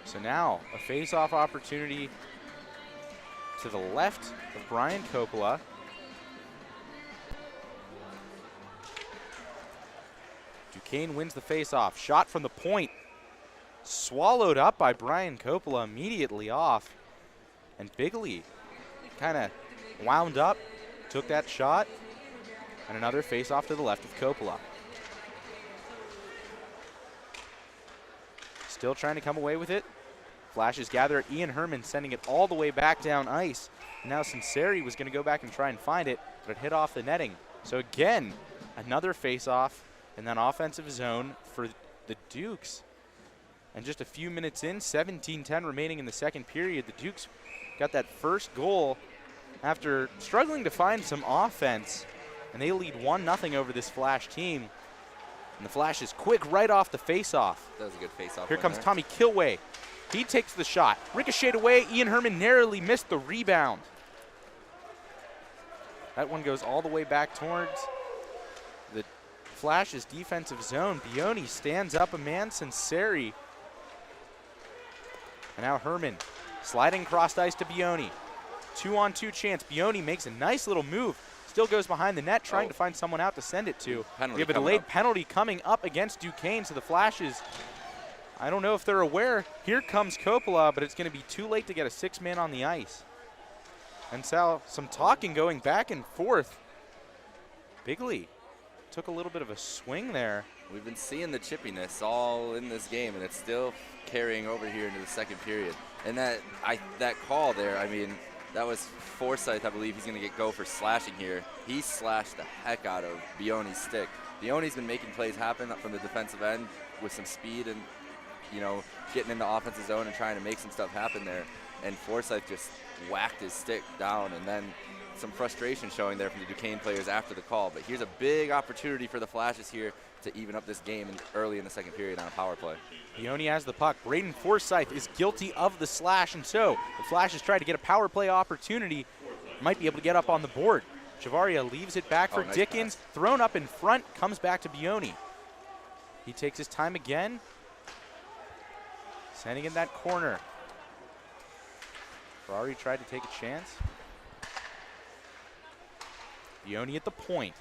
So now a face-off opportunity to the left of Brian Coppola. Duquesne wins the face-off. Shot from the point. Swallowed up by Brian Coppola immediately off. And Bigley kind of wound up, took that shot, and another face-off to the left of Coppola. Still trying to come away with it. Flashes gather at Ian Herman, sending it all the way back down ice. Now Sinceri was going to go back and try and find it, but it hit off the netting. So again, another face-off in that offensive zone for the Dukes. And just a few minutes in, 17-10 remaining in the second period, the Dukes got that first goal after struggling to find some offense, and they lead 1-0 over this Flash team. And the Flash is quick right off the face-off. That was a good face-off. Here comes Tommy Kilway. He takes the shot. Ricocheted away. Ian Herman narrowly missed the rebound. That one goes all the way back towards the Flash's defensive zone. Bioni stands up a man, Sinceri. And now Herman sliding across ice to Bioni. 2-on-2 chance. Bioni makes a nice little move. Still goes behind the net, trying to find someone out to send it to. Penalty We have a coming delayed up. penalty coming up against Duquesne, so the Flashes, I don't know if they're aware. Here comes Coppola, but it's going to be too late to get a 6-man on the ice. And so some talking going back and forth. Bigley took a little bit of a swing there. We've been seeing the chippiness all in this game, and it's still carrying over here into the second period. And that call there, I mean, that was Forsyth, I believe he's going to go for slashing here. He slashed the heck out of Bioni's stick. Bioni's been making plays happen from the defensive end with some speed and, you know, getting into offensive zone and trying to make some stuff happen there. And Forsyth just whacked his stick down, and then some frustration showing there from the Duquesne players after the call. But here's a big opportunity for the Flashes here to even up this game early in the second period on a power play. Bioni has the puck. Braden Forsyth is guilty of the slash, and so the Flashes try to get a power play opportunity. Might be able to get up on the board. Chavaria leaves it back for nice Dickens. pass. Thrown up in front, comes back to Bioni. He takes his time again. Sending in that corner. Ferrari tried to take a chance. Bioni at the point.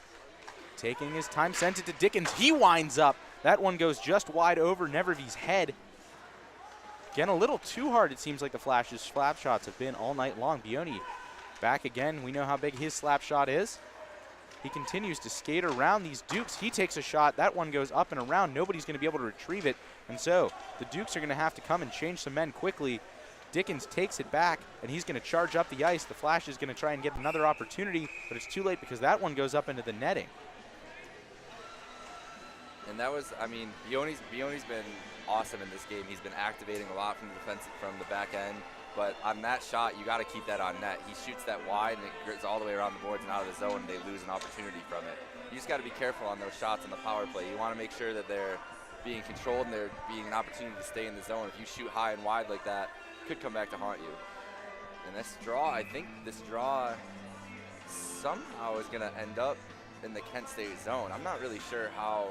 Taking his time, sent it to Dickens. He winds up. That one goes just wide over Nevervy's head. Again, a little too hard, it seems like the Flash's slap shots have been all night long. Bioni back again. We know how big his slap shot is. He continues to skate around these Dukes. He takes a shot. That one goes up and around. Nobody's going to be able to retrieve it. And so the Dukes are going to have to come and change some men quickly. Dickens takes it back, and he's going to charge up the ice. The Flash is going to try and get another opportunity, but it's too late because that one goes up into the netting. And that was, I mean, Bioni's been awesome in this game. He's been activating a lot from the defense, from the back end. But on that shot, you got to keep that on net. He shoots that wide, and it goes all the way around the boards and out of the zone, and they lose an opportunity from it. You just got to be careful on those shots on the power play. You want to make sure that they're being controlled and they're being an opportunity to stay in the zone. If you shoot high and wide like that, it could come back to haunt you. And this draw, I think this draw somehow is going to end up in the Kent State zone. I'm not really sure how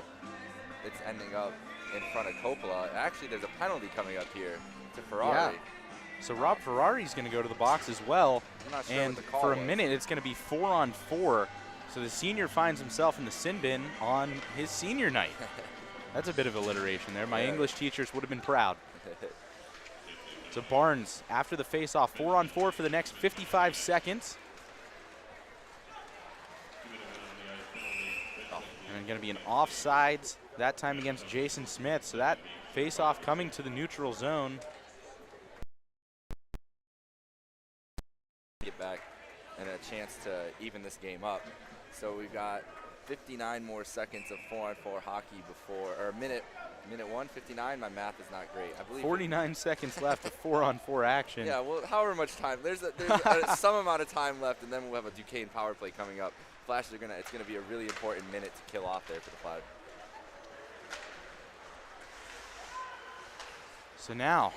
it's ending up in front of Coppola. Actually, there's a penalty coming up here to Ferrari. Yeah. So Rob Ferrari's going to go to the box as well. I'm not sure and what the call for a was. minute, it's going to be 4-on-4. So the senior finds himself in the sin bin on his senior night. That's a bit of alliteration there. My English teachers would have been proud. So Barnes, after the face-off, 4-on-4 for the next 55 seconds. And going to be an offsides, that time against Jason Smith. So that face-off coming to the neutral zone. Get back and a chance to even this game up. So we've got 59 more seconds of 4-on-4 hockey before, or minute 1:59. My math is not great. I believe 49 seconds left of 4-on-4 action. Yeah, well, however much time. There's some amount of time left, and then we'll have a Duquesne power play coming up. Flashes are it's gonna be a really important minute to kill off there for the Flash. So now,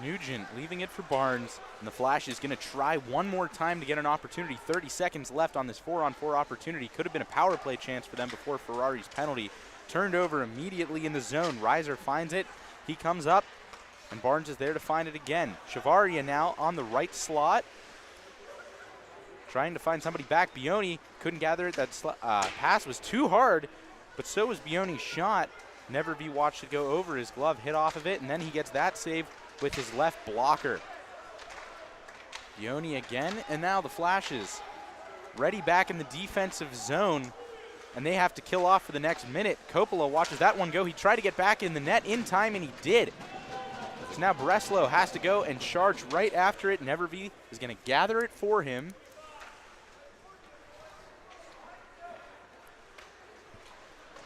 Nugent leaving it for Barnes, and the Flash is going to try one more time to get an opportunity. 30 seconds left on this 4-on-4 opportunity. Could have been a power play chance for them before Ferrari's penalty. Turned over immediately in the zone. Reiser finds it. He comes up, and Barnes is there to find it again. Chavaria now on the right slot. Trying to find somebody back. Bioni couldn't gather it. That pass was too hard, but so was Bioni's shot. Neverby watched it go over his glove, hit off of it, and then he gets that save with his left blocker. Bioni again, and now the Flashes ready back in the defensive zone, and they have to kill off for the next minute. Coppola watches that one go. He tried to get back in the net in time, and he did. So now Breslow has to go and charge right after it. Neverby is going to gather it for him.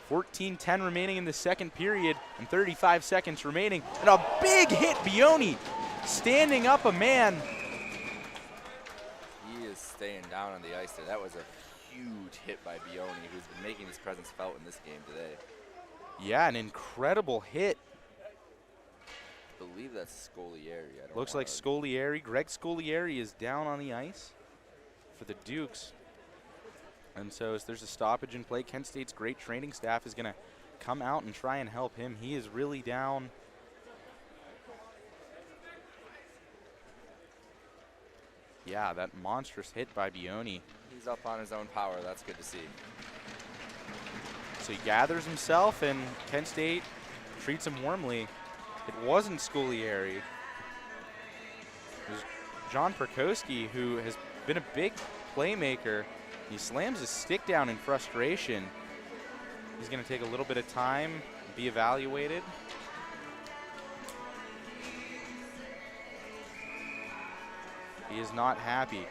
.10 remaining in the second period and 35 seconds remaining. And a big hit, Bioni standing up a man. He is staying down on the ice there. That was a huge hit by Bioni, who's been making his presence felt in this game today. Yeah, an incredible hit. I believe that's Scolieri. Looks like Scolieri. Greg Scolieri is down on the ice for the Dukes. And so as there's a stoppage in play, Kent State's great training staff is going to come out and try and help him. He is really down. Yeah, that monstrous hit by Bioni. he's up on his own power. That's good to see. So he gathers himself, and Kent State treats him warmly. It wasn't Sculieri. It was John Perkowski, who has been a big playmaker. He slams his stick down in frustration. He's going to take a little bit of time, be evaluated. He is not happy.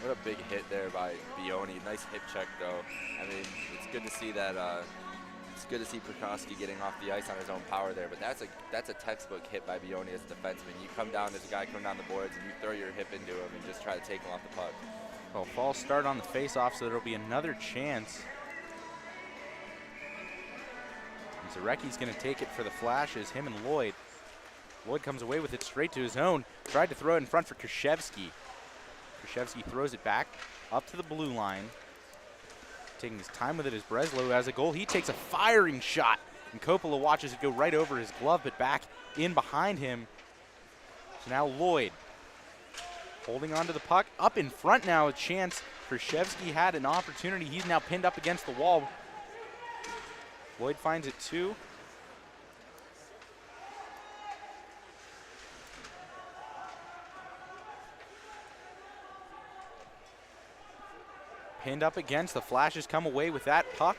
What a big hit there by Bioni. Nice hip check, though. I mean, it's good to see that. It's good to see Perkowski getting off the ice on his own power there. But that's a textbook hit by Bioni as a defenseman. You come down, there's a guy coming down the boards, and you throw your hip into him and just try to take him off the puck. Well, false start on the face-off, so there'll be another chance. And Zarecki's going to take it for the Flashes, him and Lloyd. Lloyd comes away with it straight to his own. Tried to throw it in front for Krzyzewski. Krzyzewski throws it back up to the blue line. Taking his time with it as Breslow has a goal. He takes a firing shot, and Coppola watches it go right over his glove, but back in behind him. So now Lloyd holding on to the puck. Up in front now, a chance. Krzyzewski had an opportunity. He's now pinned up against the wall. Lloyd finds it too. Pinned up against, the Flashes come away with that puck.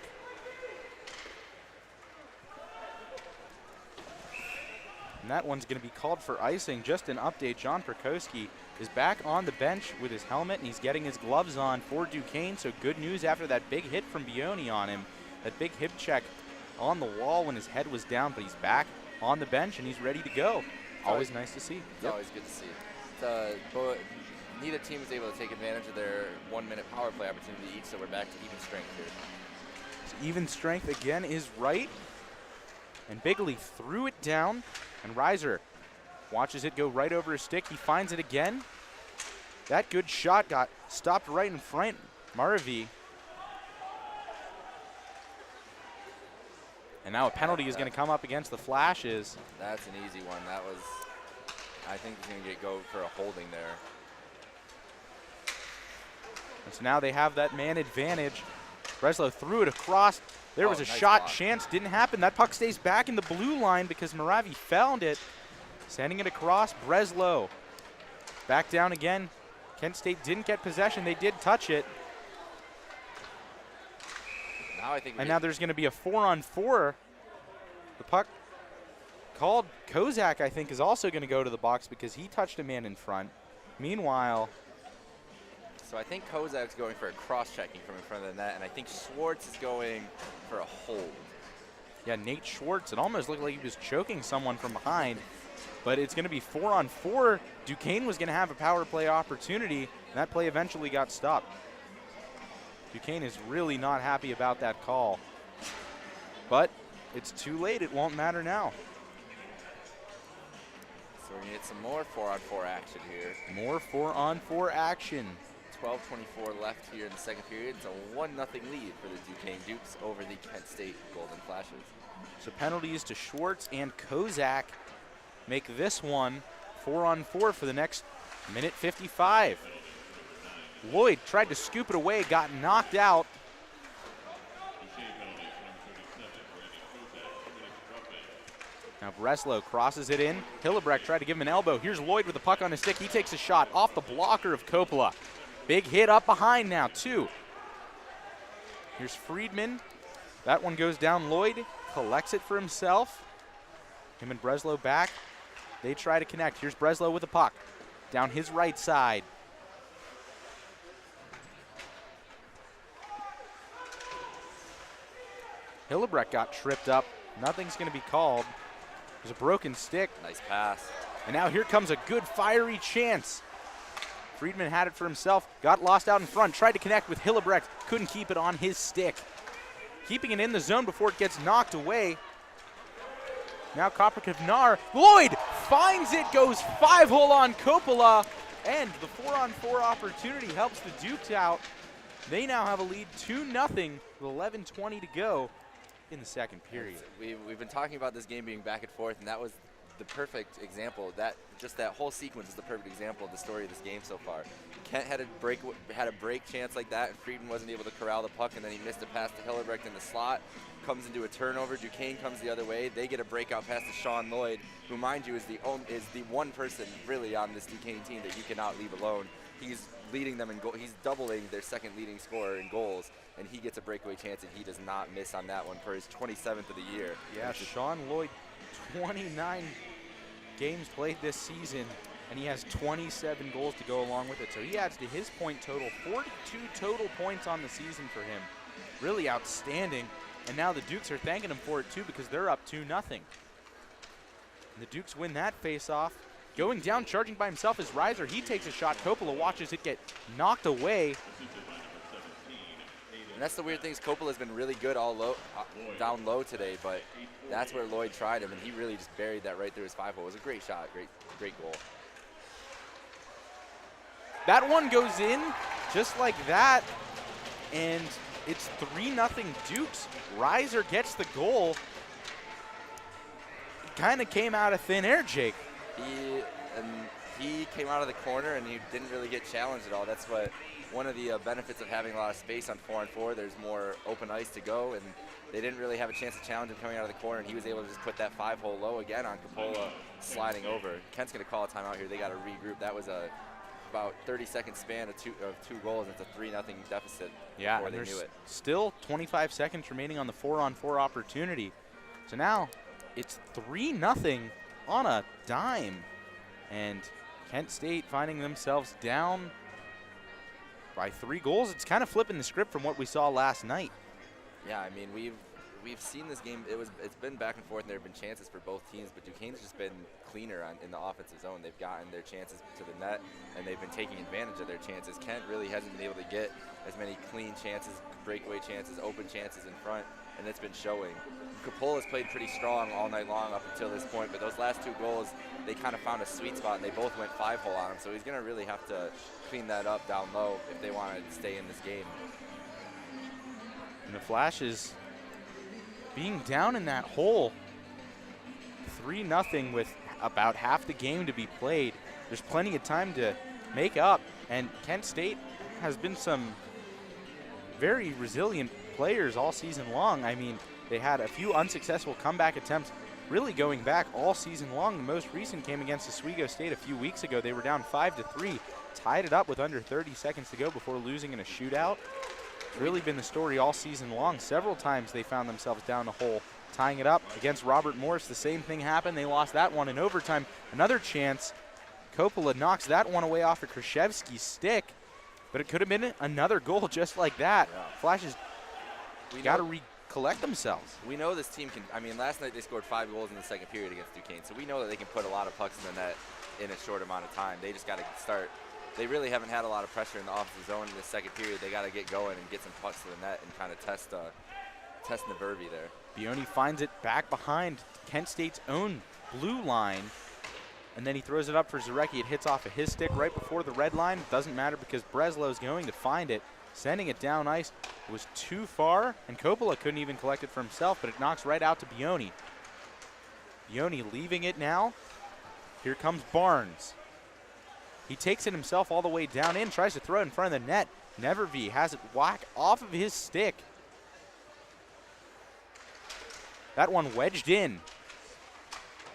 And that one's going to be called for icing. Just an update, John Perkowski is back on the bench with his helmet, and he's getting his gloves on for Duquesne, so good news after that big hit from Bioni on him. That big hip check on the wall when his head was down, but he's back on the bench, and he's ready to go. Always nice to see. It's always good to see. But neither team is able to take advantage of their 1 minute power play opportunity each, so we're back to even strength here. So even strength again is right. And Bigley threw it down, and Reiser watches it go right over his stick. He finds it again. That good shot got stopped right in front. Maravi. And now a penalty is going to come up against the Flashes. That's an easy one. That was, I think he's going to go for a holding there. And so now they have that man advantage. Breslow threw it across. There was a nice shot block. chance, didn't happen. That puck stays back in the blue line because Moravi found it. Sending it across, Breslow. Back down again. Kent State didn't get possession. They did touch it. Now I think And now there's going to be a 4-on-4. The puck called Kozak, I think, is also going to go to the box because he touched a man in front. Meanwhile, so I think Kozak's going for a cross-checking from in front of the net, and I think Schwartz is going for a hold. yeah, Nate Schwartz, it almost looked like he was choking someone from behind, but it's going to be 4-on-4. Duquesne was going to have a power play opportunity, and that play eventually got stopped. Duquesne is really not happy about that call, but it's too late. It won't matter now. So we're going to get some more 4-on-4 action here. More 4-on-4 action. 12:24 left here in the second period. It's a 1-0 lead for the Duquesne Dukes over the Kent State Golden Flashes. So penalties to Schwartz and Kozak make this one 4-on-4 for the next minute 55. Lloyd tried to scoop it away, got knocked out. Now Breslow crosses it in. Hillebrecht tried to give him an elbow. Here's Lloyd with the puck on his stick. He takes a shot off the blocker of Coppola. Big hit up behind now, too. Here's Friedman. That one goes down. Lloyd collects it for himself. Him and Breslow back. They try to connect. Here's Breslow with the puck. Down his right side. Hillebrecht got tripped up. Nothing's going to be called. There's a broken stick. Nice pass. And now here comes a good fiery chance. Friedman had it for himself, got lost out in front, tried to connect with Hillebrecht, couldn't keep it on his stick. Keeping it in the zone before it gets knocked away. Now Kopper-Kivnar, Lloyd finds it, goes 5-hole on Coppola, and the 4-on-4 opportunity helps the Dukes out. They now have a lead 2-0 with 11:20 to go in the second period. We've been talking about this game being back and forth, and that was the perfect example. That whole sequence is the perfect example of the story of this game so far. Kent had a break chance like that, and Friedman wasn't able to corral the puck, and then he missed a pass to Hillebrecht in the slot. Comes into a turnover. Duquesne comes the other way. They get a breakout pass to Sean Lloyd, who, mind you, is the one person really on this Duquesne team that you cannot leave alone. He's leading them in goal. He's doubling their second leading scorer in goals, and he gets a breakaway chance, and he does not miss on that one for his 27th of the year. Yeah, Sean Lloyd, 29 games played this season, and he has 27 goals to go along with it. So he adds to his point total, 42 total points on the season for him. Really outstanding. And now the Dukes are thanking him for it too, because they're up 2-0. And the Dukes win that face-off. Going down, charging by himself is Reiser. He takes a shot. Coppola watches it get knocked away. And that's the weird thing is Coppola's been really good down low today, but that's where Lloyd tried him, and he really just buried that right through his 5-hole. It was a great shot, great goal. That one goes in just like that, and it's 3-0 Dukes. Reiser gets the goal. It kind of came out of thin air, Jake. He came out of the corner, and he didn't really get challenged at all. That's one of the benefits of having a lot of space on 4-on-4. There's more open ice to go, and they didn't really have a chance to challenge him coming out of the corner, and he was able to just put that 5-hole low again on Coppola sliding over. Kent's going to call a timeout here. They got to regroup. That was about 30-second span of two goals, and it's a 3-0 deficit before they knew it. Still 25 seconds remaining on the 4-on-4 opportunity. So now it's 3-0 on a dime, and Kent State finding themselves down by 3 goals. It's kind of flipping the script from what we saw last night. Yeah, I mean, we've seen this game. It's been back and forth, and there have been chances for both teams, but Duquesne's just been cleaner in the offensive zone. They've gotten their chances to the net, and they've been taking advantage of their chances. Kent really hasn't been able to get as many clean chances, breakaway chances, open chances in front, and it's been showing. Coppola's played pretty strong all night long up until this point, but those last 2 goals, they kind of found a sweet spot, and they both went 5-hole on him, so he's going to really have to clean that up down low if they want to stay in this game. And the Flashes being down in that hole, 3-0 with about half the game to be played. There's plenty of time to make up, and Kent State has been some very resilient players all season long. I mean, they had a few unsuccessful comeback attempts really going back all season long. The most recent came against Oswego State a few weeks ago. They were down 5-3, tied it up with under 30 seconds to go before losing in a shootout. It's really been the story all season long. Several times they found themselves down the hole, tying it up. Against Robert Morris, the same thing happened. They lost that one in overtime. Another chance. Coppola knocks that one away off of Krzyzewski's stick, but it could have been another goal just like that. Yeah. Flashes got to recollect themselves. We know this team can. I mean, last night they scored 5 goals in the second period against Duquesne, so we know that they can put a lot of pucks in the net in a short amount of time. They just got to start. They really haven't had a lot of pressure in the offensive zone in the second period. They got to get going and get some pucks to the net and kind of test Navervi there. Bioni finds it back behind Kent State's own blue line, and then he throws it up for Zarecki. It hits off of his stick right before the red line. Doesn't matter because Breslow's going to find it, sending it down ice. It was too far, and Coppola couldn't even collect it for himself, but it knocks right out to Bioni. Bioni leaving it now. Here comes Barnes. He takes it himself all the way down in, tries to throw it in front of the net. Nevervee has it whack off of his stick. That one wedged in.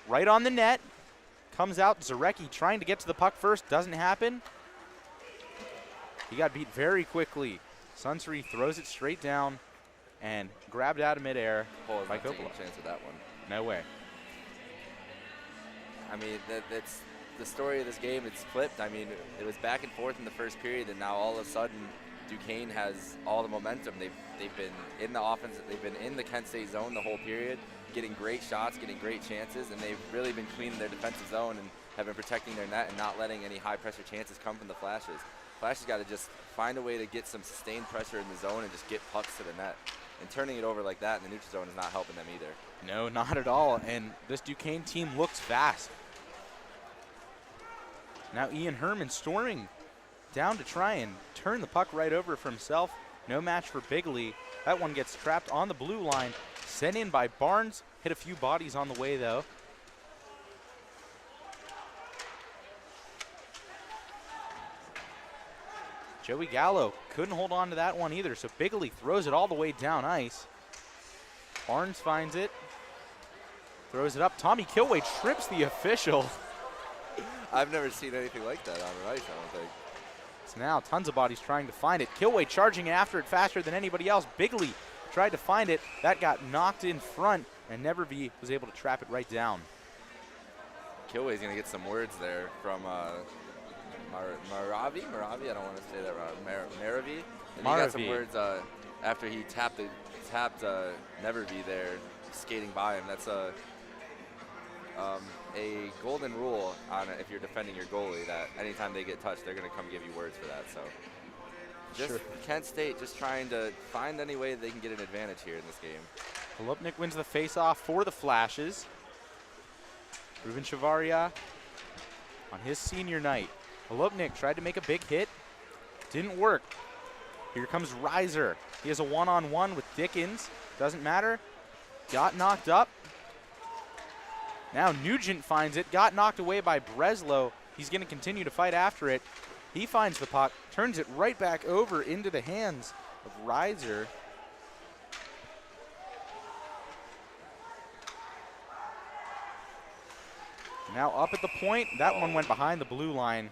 Right on the net. Comes out, Zarecki trying to get to the puck first. Doesn't happen. He got beat very quickly. Sunseri throws it straight down and grabbed out of midair by Coppola. Chance with that one. No way. I mean, that's the story of this game. It's flipped. I mean, it was back and forth in the first period, and now all of a sudden Duquesne has all the momentum. They've been in the offense. They've been in the Kent State zone the whole period, getting great shots, getting great chances, and they've really been cleaning their defensive zone and have been protecting their net and not letting any high-pressure chances come from the Flashes. Flashes got to just find a way to get some sustained pressure in the zone and just get pucks to the net. And turning it over like that in the neutral zone is not helping them either. No, not at all. And this Duquesne team looks fast. Now Ian Herman storming down to try and turn the puck right over for himself. No match for Bigley. That one gets trapped on the blue line. Sent in by Barnes. Hit a few bodies on the way, though. Joey Gallo couldn't hold on to that one either, so Bigley throws it all the way down ice. Barnes finds it, throws it up. Tommy Kilway trips the official. I've never seen anything like that on an ice, I don't think. So now tons of bodies trying to find it. Kilway charging after it faster than anybody else. Bigley tried to find it. That got knocked in front, and Nevervee was able to trap it right down. Kilway's going to get some words there from Maravi? Maravi? I don't want to say that wrong. Maravi? And he got some words after he tapped Nevervee there, skating by him. That's a golden rule on it if you're defending your goalie, that anytime they get touched, they're going to come give you words for that. So just Kent State just trying to find any way they can get an advantage here in this game. Holupnik wins the faceoff for the Flashes. Ruben Chavaria on his senior night. Holupnik tried to make a big hit. Didn't work. Here comes Reiser. He has a one-on-one with Dickens. Doesn't matter. Got knocked up. Now Nugent finds it. Got knocked away by Breslow. He's going to continue to fight after it. He finds the puck. Turns it right back over into the hands of Reiser. Now up at the point. That one went behind the blue line.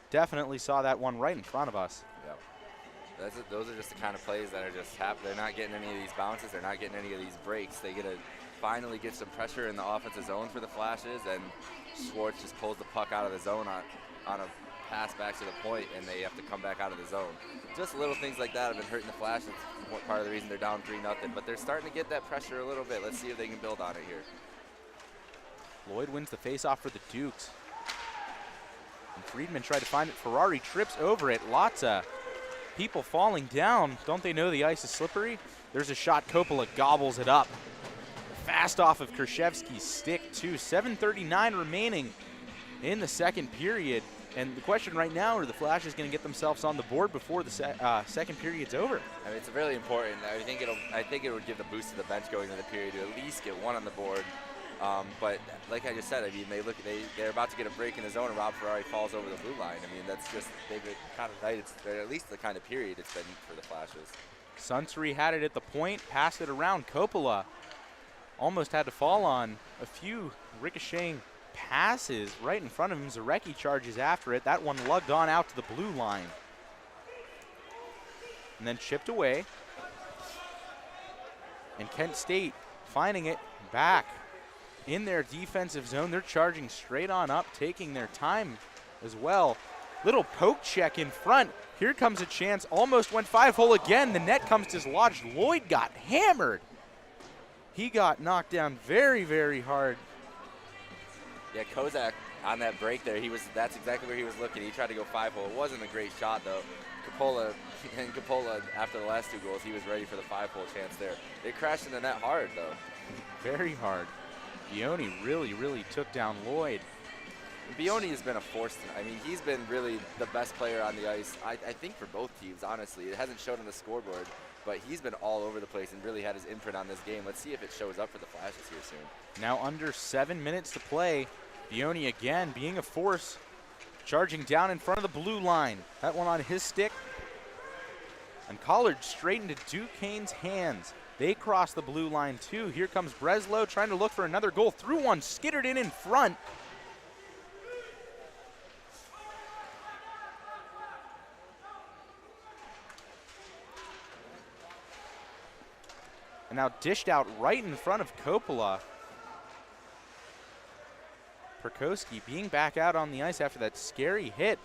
Definitely saw that one right in front of us. Yep. Those are just the kind of plays that are just happening. They're not getting any of these bounces. They're not getting any of these breaks. They get to finally get some pressure in the offensive zone for the Flashes, and Schwartz just pulls the puck out of the zone on a pass back to the point, and they have to come back out of the zone. Just little things like that have been hurting the Flashes. Part of the reason they're down 3-0, but they're starting to get that pressure a little bit. Let's see if they can build on it here. Lloyd wins the faceoff for the Dukes. And Friedman tried to find it. Ferrari trips over it. Lots of people falling down. Don't they know the ice is slippery? There's a shot. Coppola gobbles it up. Fast off of Kershevsky's stick, too. 7:39 remaining in the second period. And the question right now, are the Flashes going to get themselves on the board before the second period's over? I mean, it's really important. I think it would give the boost to the bench going into the period to at least get one on the board. But like I just said, I mean, they're about to get a break in the zone, and Rob Ferrari falls over the blue line. I mean, that's just they've been kind of night. It's at least the kind of period it's been for the Flashes. Suntory had it at the point, passed it around. Coppola almost had to fall on a few ricocheting passes right in front of him. Zarecki charges after it. That one lugged on out to the blue line. And then chipped away. And Kent State finding it back in their defensive zone. They're charging straight on up, taking their time as well. Little poke check in front. Here comes a chance. Almost went 5-hole again. The net comes dislodged. Lloyd got hammered. He got knocked down very, very hard. Yeah, Kozak on that break there, that's exactly where he was looking. He tried to go 5-hole. It wasn't a great shot, though. Coppola, after the last 2 goals, he was ready for the 5-hole chance there. It crashed in the net hard, though. Very hard. Bioni really, really took down Lloyd. Bioni has been a force tonight. I mean, he's been really the best player on the ice, I think, for both teams, honestly. It hasn't shown on the scoreboard, but he's been all over the place and really had his imprint on this game. Let's see if it shows up for the Flashes here soon. Now under 7 minutes to play. Bioni again being a force, charging down in front of the blue line. That one on his stick. And Collard straight into Duquesne's hands. They cross the blue line too. Here comes Breslow trying to look for another goal. Through one, skittered in front. And now dished out right in front of Coppola. Perkowski being back out on the ice after that scary hit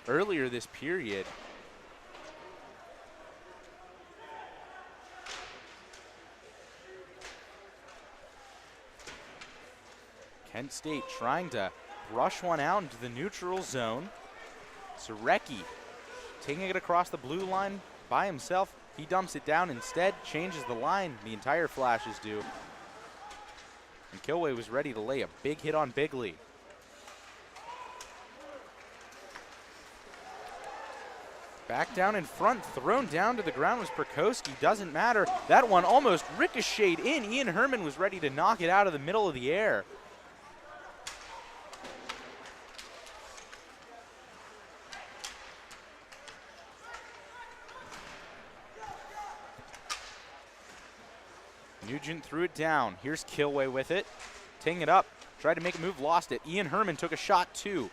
earlier this period. Kent State trying to brush one out into the neutral zone. Zarecki taking it across the blue line by himself. He dumps it down instead, changes the line. The entire Flashes do. And Kilway was ready to lay a big hit on Bigley. Back down in front, thrown down to the ground was Perkowski. Doesn't matter. That one almost ricocheted in. Ian Herman was ready to knock it out of the middle of the air. Nugent threw it down. Here's Kilway with it. Taking it up. Tried to make a move, lost it. Ian Herman took a shot too.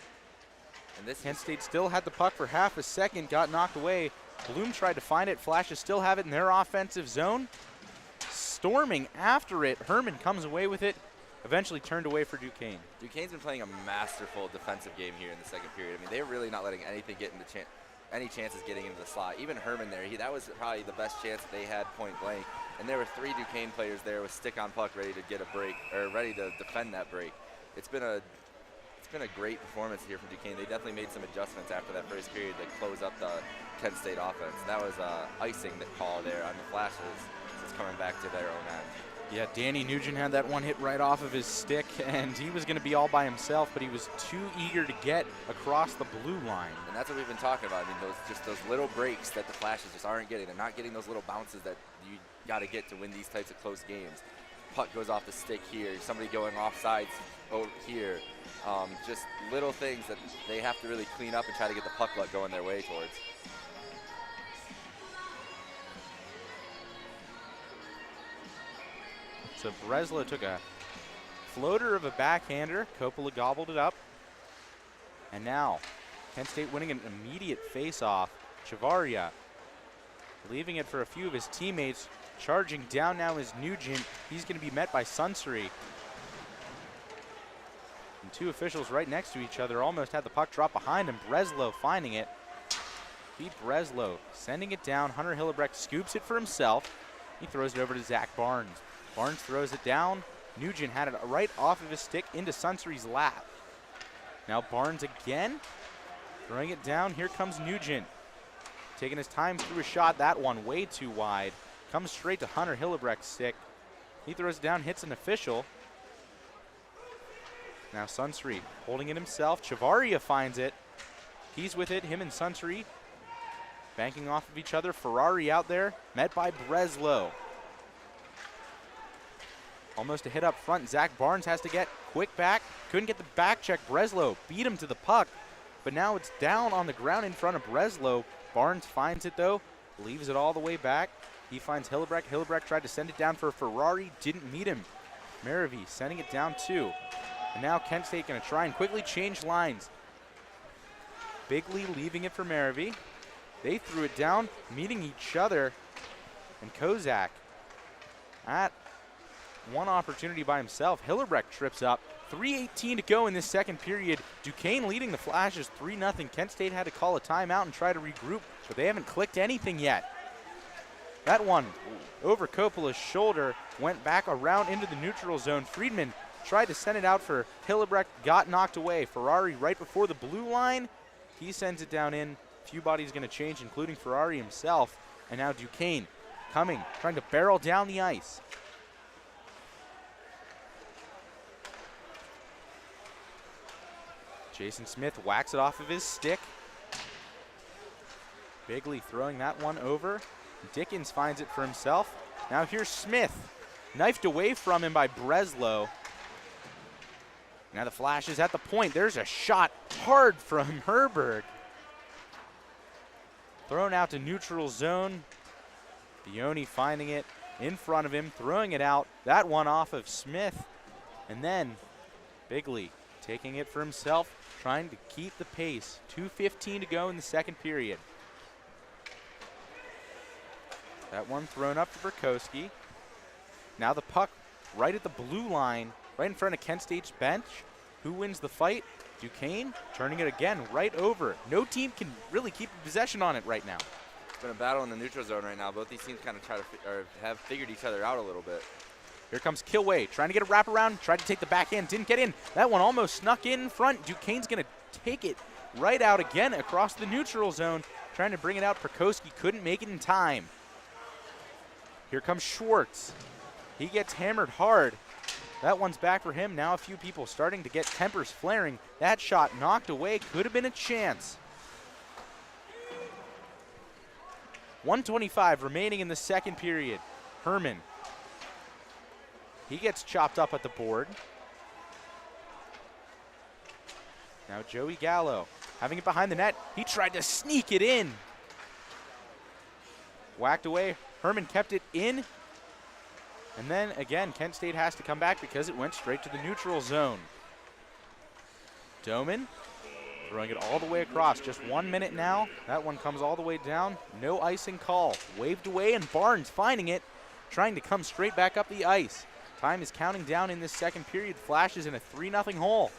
And this Kent State still had the puck for half a second, got knocked away. Bloom tried to find it. Flashes still have it in their offensive zone. Storming after it. Herman comes away with it. Eventually turned away for Duquesne. Duquesne's been playing a masterful defensive game here in the second period. I mean, they're really not letting anything get into any chances getting into the slot. Even Herman there, that was probably the best chance that they had point blank. And there were 3 Duquesne players there with stick on puck ready to get a break, or ready to defend that break. It's been a great performance here from Duquesne. They definitely made some adjustments after that first period to close up the Kent State offense. That was icing that call there on the Flashes. It's coming back to their own end. Yeah, Danny Nugent had that one hit right off of his stick, and he was going to be all by himself, but he was too eager to get across the blue line. And that's what we've been talking about. I mean, those little breaks that the Flashes just aren't getting. They're not getting those little bounces that you got to get to win these types of close games. Puck goes off the stick here, somebody going off sides over here. Just little things that they have to really clean up and try to get the puck luck going their way towards. So Breslow took a floater of a backhander. Coppola gobbled it up. And now Kent State winning an immediate face-off. Chavaria leaving it for a few of his teammates. Charging down now is Nugent. He's going to be met by Sunsery. And 2 officials right next to each other almost had the puck drop behind him. Breslow finding it. Pete Breslow sending it down. Hunter Hillebrecht scoops it for himself. He throws it over to Zach Barnes. Barnes throws it down. Nugent had it right off of his stick into Sunsery's lap. Now Barnes again, throwing it down. Here comes Nugent. Taking his time through a shot. That one way too wide. Comes straight to Hunter Hillebrecht's stick. He throws it down, hits an official. Now Sunsery holding it himself. Chavaria finds it. He's with it, him and Sunsery banking off of each other. Ferrari out there, met by Breslow. Almost a hit up front. Zach Barnes has to get quick back. Couldn't get the back check. Breslow beat him to the puck. But now it's down on the ground in front of Breslow. Barnes finds it though. Leaves it all the way back. He finds Hillebrecht. Hillebrecht tried to send it down for Ferrari. Didn't meet him. Maravy sending it down too. And now Kent State going to try and quickly change lines. Bigley leaving it for Maravy. They threw it down, meeting each other. And Kozak at one opportunity by himself. Hillebrecht trips up. 3:18 to go in this second period. Duquesne leading the Flashes 3-0. Kent State had to call a timeout and try to regroup, but they haven't clicked anything yet. That one over Coppola's shoulder went back around into the neutral zone. Friedman tried to send it out for Hillebrecht, got knocked away. Ferrari right before the blue line. He sends it down in. Few bodies going to change, including Ferrari himself. And now Duquesne coming, trying to barrel down the ice. Jason Smith whacks it off of his stick. Bigley throwing that one over. Dickens finds it for himself. Now here's Smith. Knifed away from him by Breslow. Now the Flash is at the point. There's a shot hard from Herberg. Thrown out to neutral zone. Bioni finding it in front of him, throwing it out. That one off of Smith. And then Bigley taking it for himself, trying to keep the pace. 2:15 to go in the second period. That one thrown up to Burkowski. Now the puck right at the blue line, right in front of Kent State's bench. Who wins the fight? Duquesne turning it again right over. No team can really keep possession on it right now. It's been a battle in the neutral zone right now. Both these teams kind of have figured each other out a little bit. Here comes Kilway, trying to get a wraparound, tried to take the backhand, didn't get in. That one almost snuck in front. Duquesne's going to take it right out again across the neutral zone, trying to bring it out. Prokowski couldn't make it in time. Here comes Schwartz. He gets hammered hard. That one's back for him. Now a few people starting to get tempers flaring. That shot knocked away. Could have been a chance. 1:25 remaining in the second period. Herman. He gets chopped up at the board. Now Joey Gallo having it behind the net. He tried to sneak it in. Whacked away. Herman kept it in. And then again, Kent State has to come back because it went straight to the neutral zone. Doman throwing it all the way across. Just 1 minute now. That one comes all the way down. No icing call. Waved away, and Barnes finding it, trying to come straight back up the ice. Time is counting down in this second period. Flashes in a 3-0 hole.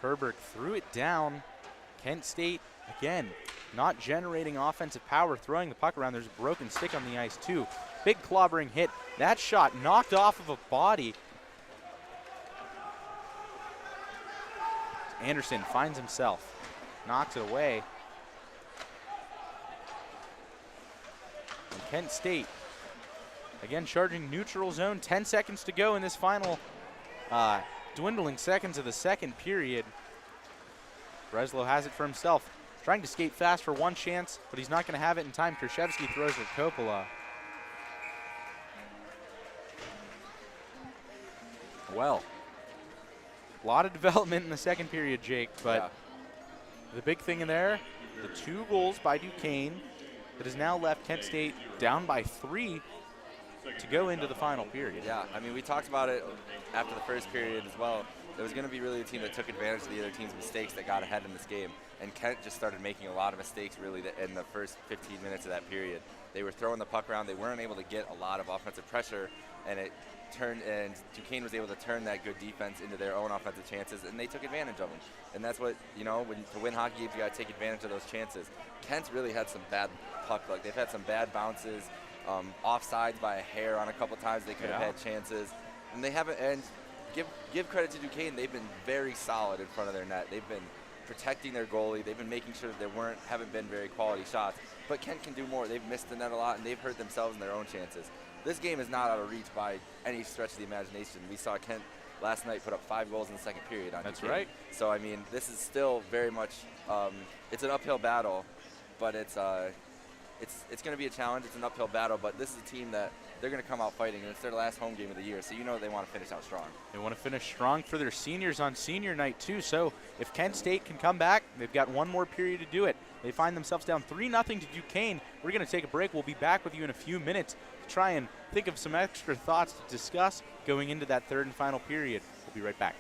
Herberg threw it down. Kent State, again, not generating offensive power, throwing the puck around. There's a broken stick on the ice, too. Big clobbering hit. That shot knocked off of a body. Anderson finds himself, knocks it away. And Kent State, again, charging neutral zone. 10 seconds to go in this final dwindling seconds of the second period. Breslow has it for himself. Trying to skate fast for one chance, but he's not going to have it in time. Krzyzewski throws it to Coppola. Well, a lot of development in the second period, Jake, but the big thing in there, the 2 goals by Duquesne that has now left Kent State down by 3 to go into the final period. Yeah, I mean, we talked about it after the first period as well. It was going to be really a team that took advantage of the other team's mistakes that got ahead in this game. And Kent just started making a lot of mistakes, really, in the first 15 minutes of that period. They were throwing the puck around. They weren't able to get a lot of offensive pressure, and Duquesne was able to turn that good defense into their own offensive chances, and they took advantage of them. And that's what, to win hockey games, you got to take advantage of those chances. Kent's really had some bad puck luck. They've had some bad bounces, offsides by a hair on a couple times. They could have had chances, and they haven't. And give credit to Duquesne. They've been very solid in front of their net. They've been protecting their goalie. They've been making sure that there haven't been very quality shots. But Kent can do more. They've missed the net a lot, and they've hurt themselves in their own chances. This game is not out of reach by any stretch of the imagination. We saw Kent last night put up 5 goals in the second period on That's Duquesne. right. So, I mean, this is still very much it's an uphill battle, but it's going to be a challenge. It's an uphill battle, but this is a team that they're going to come out fighting, and it's their last home game of the year, so they want to finish out strong. They want to finish strong for their seniors on senior night, too. So if Kent State can come back, they've got one more period to do it. They find themselves down 3-0 to Duquesne. We're going to take a break. We'll be back with you in a few minutes to try and think of some extra thoughts to discuss going into that third and final period. We'll be right back.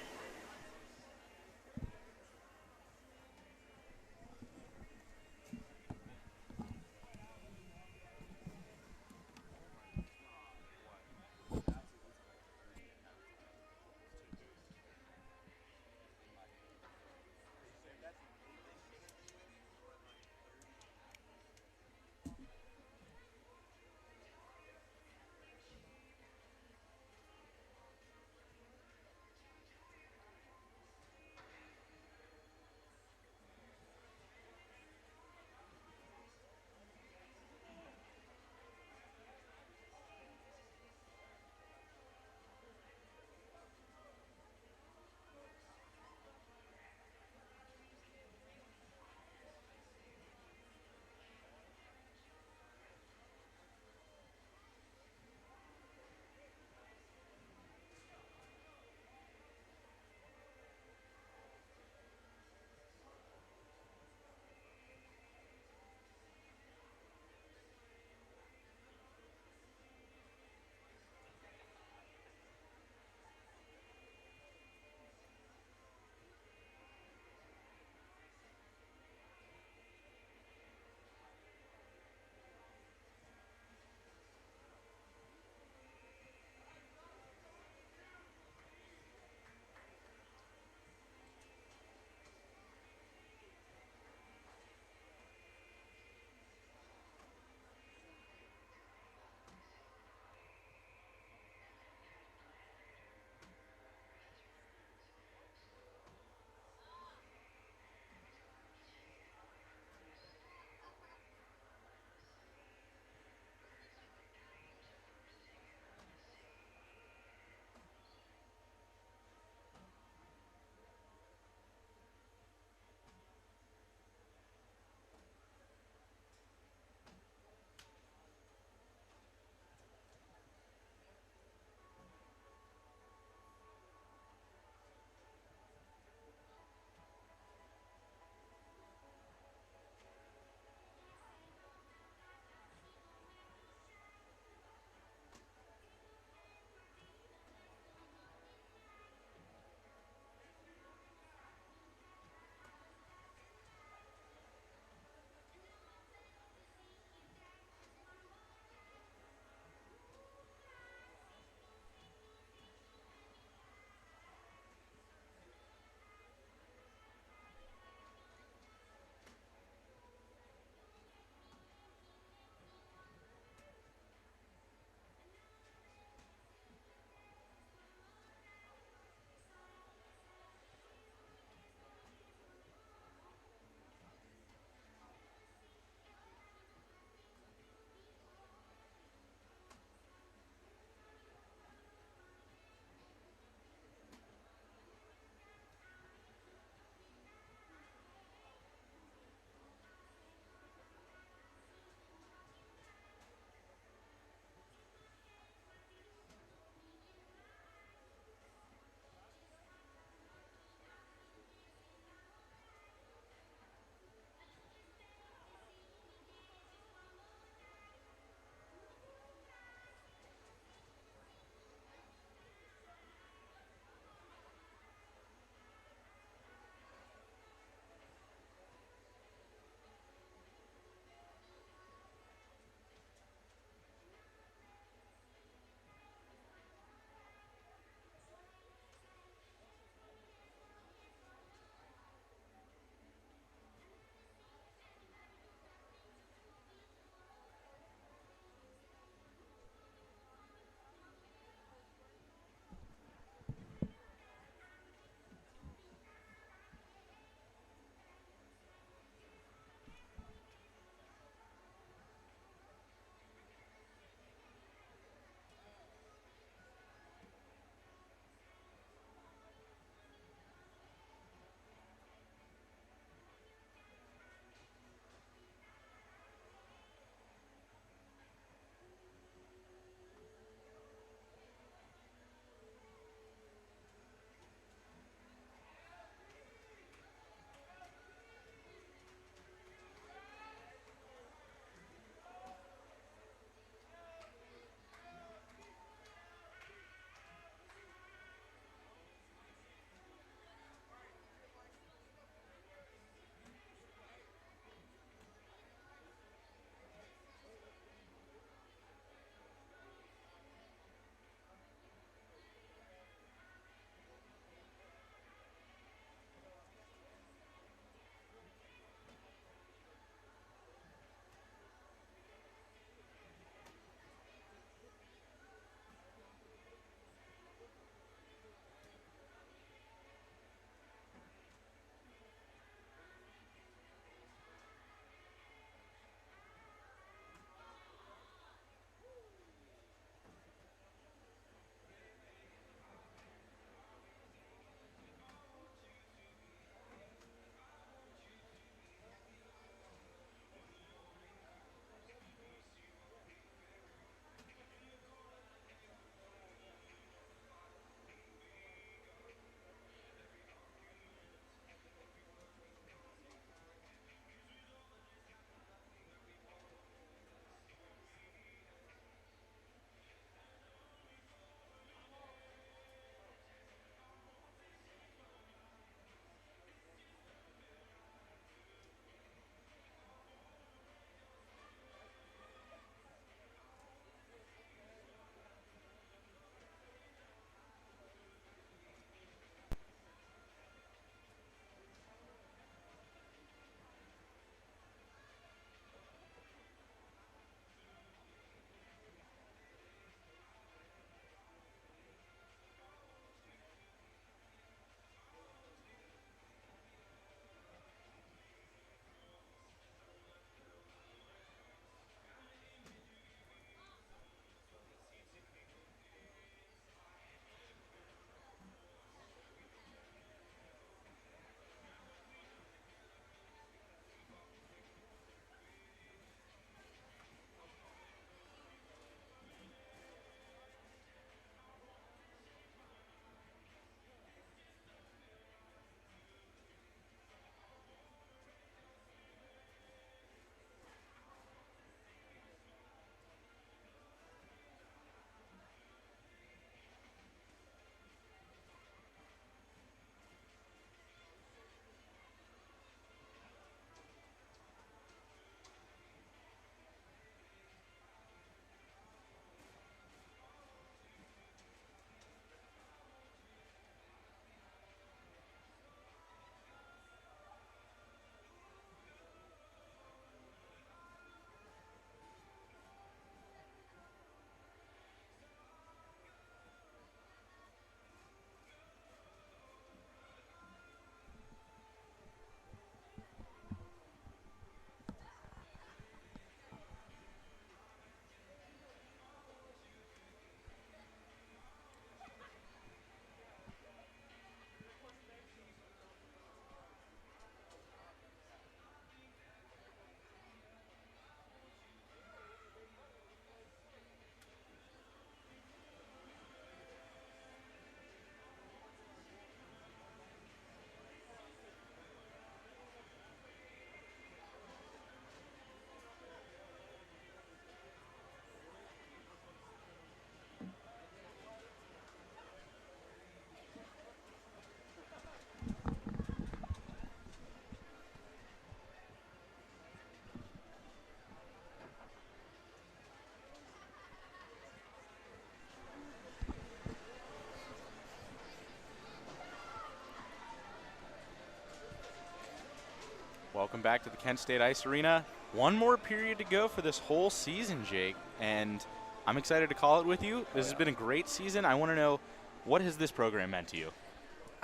back to the Kent State Ice Arena. One more period to go for this whole season, Jake, and I'm excited to call it with you. This has been a great season. I want to know, what has this program meant to you?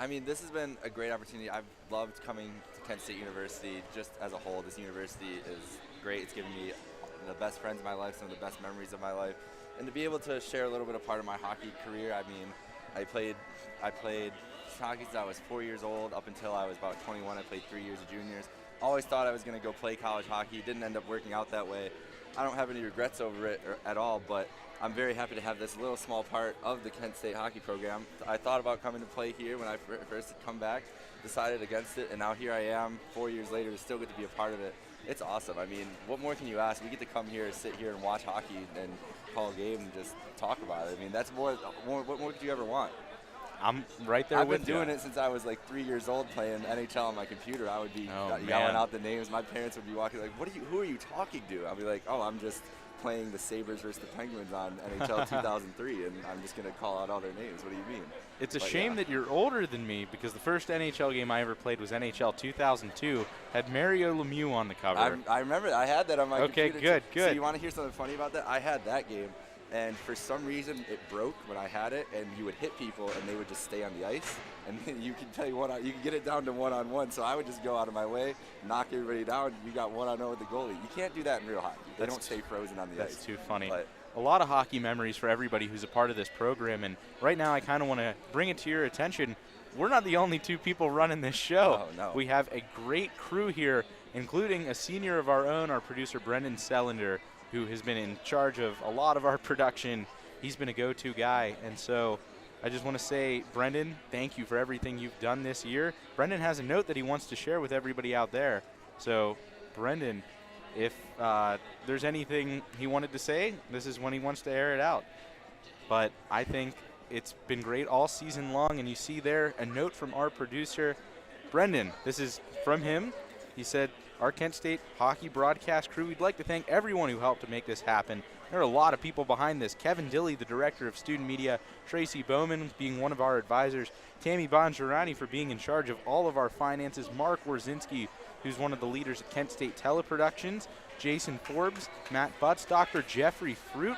I mean, this has been a great opportunity. I've loved coming to Kent State University just as a whole. This university is great. It's given me the best friends of my life, some of the best memories of my life. And to be able to share a little bit of part of my hockey career, I mean, I played hockey since I was 4 years old up until I was about 21. I played 3 years of juniors. Always thought I was going to go play college hockey. Didn't end up working out that way. I don't have any regrets over it at all, but I'm very happy to have this little small part of the Kent State hockey program. I thought about coming to play here when I first had come back, decided against it, and now here I am 4 years later to still get to be a part of it. It's awesome. I mean, what more can you ask? We get to come here, sit here, and watch hockey and call a game and just talk about it. I mean, that's what more could you ever want? I'm right there with you. I've been doing it since I was like 3 years old, playing NHL on my computer. I would be yelling out the names. My parents would be walking like, who are you talking to? I'll be like, oh, I'm just playing the Sabres versus the Penguins on NHL 2003, and I'm just going to call out all their names. What do you mean? It's a shame that you're older than me, because the first NHL game I ever played was NHL 2002. Had Mario Lemieux on the cover. I remember. I had that on my computer. Okay, good. So you want to hear something funny about that? I had that game, and for some reason it broke when I had it, and you would hit people, and they would just stay on the ice, and then you could you could get it down to one-on-one. So I would just go out of my way, knock everybody down. You got one-on-one with the goalie. You can't do that in real hockey. They don't stay frozen on the ice. That's too funny. But a lot of hockey memories for everybody who's a part of this program, and right now I kind of want to bring it to your attention. We're not the only two people running this show. No. We have a great crew here, including a senior of our own, our producer Brendan Sellender, who has been in charge of a lot of our production. He's been a go-to guy, and so I just want to say, Brendan, thank you for everything you've done this year. Brendan has a note that he wants to share with everybody out there. So, Brendan, if there's anything he wanted to say, this is when he wants to air it out. But I think it's been great all season long, and you see there a note from our producer. Brendan, this is from him. He said, our Kent State hockey broadcast crew, we'd like to thank everyone who helped to make this happen. There are a lot of people behind this. Kevin Dilley, the director of student media, Tracy Bowman being one of our advisors, Tammy Bongiorani for being in charge of all of our finances, Mark Warzinski, who's one of the leaders at Kent State Teleproductions, Jason Forbes, Matt Butts, Dr. Jeffrey Fruit,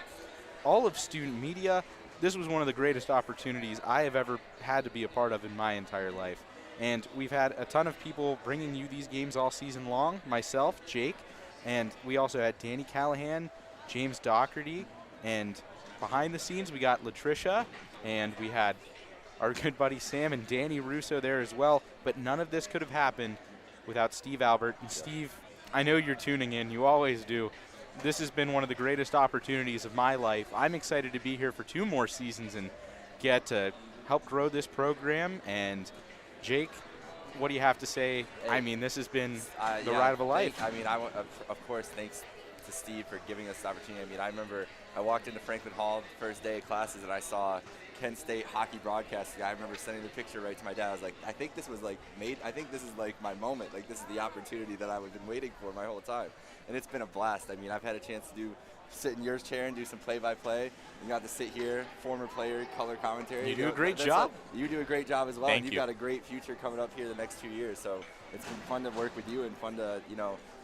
all of student media. This was one of the greatest opportunities I have ever had to be a part of in my entire life. And we've had a ton of people bringing you these games all season long, myself, Jake, and we also had Danny Callahan, James Doherty, and behind the scenes we got Latricia, and we had our good buddy Sam and Danny Russo there as well. But none of this could have happened without Steve Albert. And Steve, I know you're tuning in. You always do. This has been one of the greatest opportunities of my life. I'm excited to be here for 2 more seasons and get to help grow this program. And Jake, what do you have to say? I mean, this has been the ride of a life. Of course, thanks to Steve for giving us the opportunity. I mean, I remember I walked into Franklin Hall the first day of classes, and I saw Kent State hockey broadcasting. I remember sending the picture right to my dad. I was like, I think this was like my moment. Like, this is the opportunity that I've been waiting for my whole time. And it's been a blast. I mean, I've had a chance to sit in your chair and do some play-by-play. You got to sit here, former player, color commentary. You do a great job. You do a great job as well. Thank and you've got a great future coming up here the next 2 years. So it's been fun to work with you and fun to,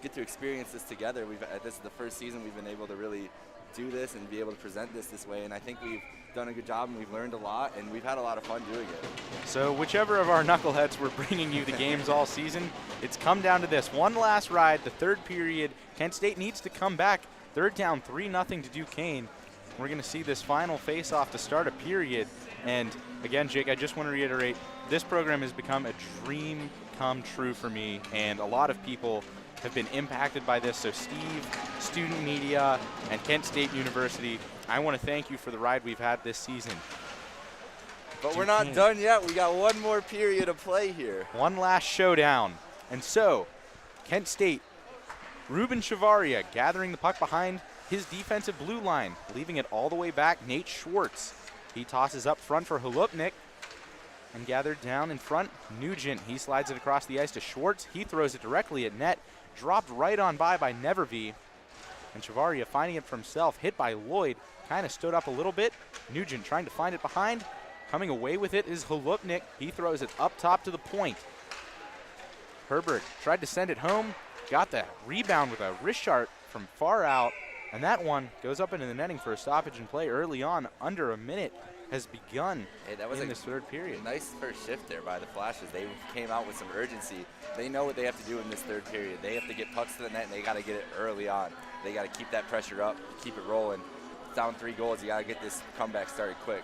get to experience this together. This is the first season we've been able to really do this and be able to present this way. And I think we've done a good job, and we've learned a lot, and we've had a lot of fun doing it. So whichever of our knuckleheads were bringing you the games all season, it's come down to this. One last ride, the third period. Kent State needs to come back. Third down, 3-0 to Duquesne. We're going to see this final face-off to start a period. And again, Jake, I just want to reiterate, this program has become a dream come true for me, and a lot of people have been impacted by this. So Steve, student media, and Kent State University, I want to thank you for the ride we've had this season. But we're not done yet. We got one more period of play here. One last showdown. And so, Kent State, Ruben Chavaria gathering the puck behind his defensive blue line, leaving it all the way back. Nate Schwartz, he tosses up front for Halupnik, and gathered down in front, Nugent. He slides it across the ice to Schwartz. He throws it directly at net, dropped right on by Nevervee. And Chavaria finding it for himself, hit by Lloyd, kind of stood up a little bit. Nugent trying to find it behind. Coming away with it is Halupnik. He throws it up top to the point. Herbert tried to send it home. got that rebound with a wrist shot from far out, and that one goes up into the netting for a stoppage in play early on. Under a minute has begun That was in this third period. Nice first shift there by the Flashes. They came out with some urgency. They know what they have to do in this third period. They have to get pucks to the net, and they got to get it early on. They got to keep that pressure up, keep it rolling. Down 3 goals, you got to get this comeback started quick.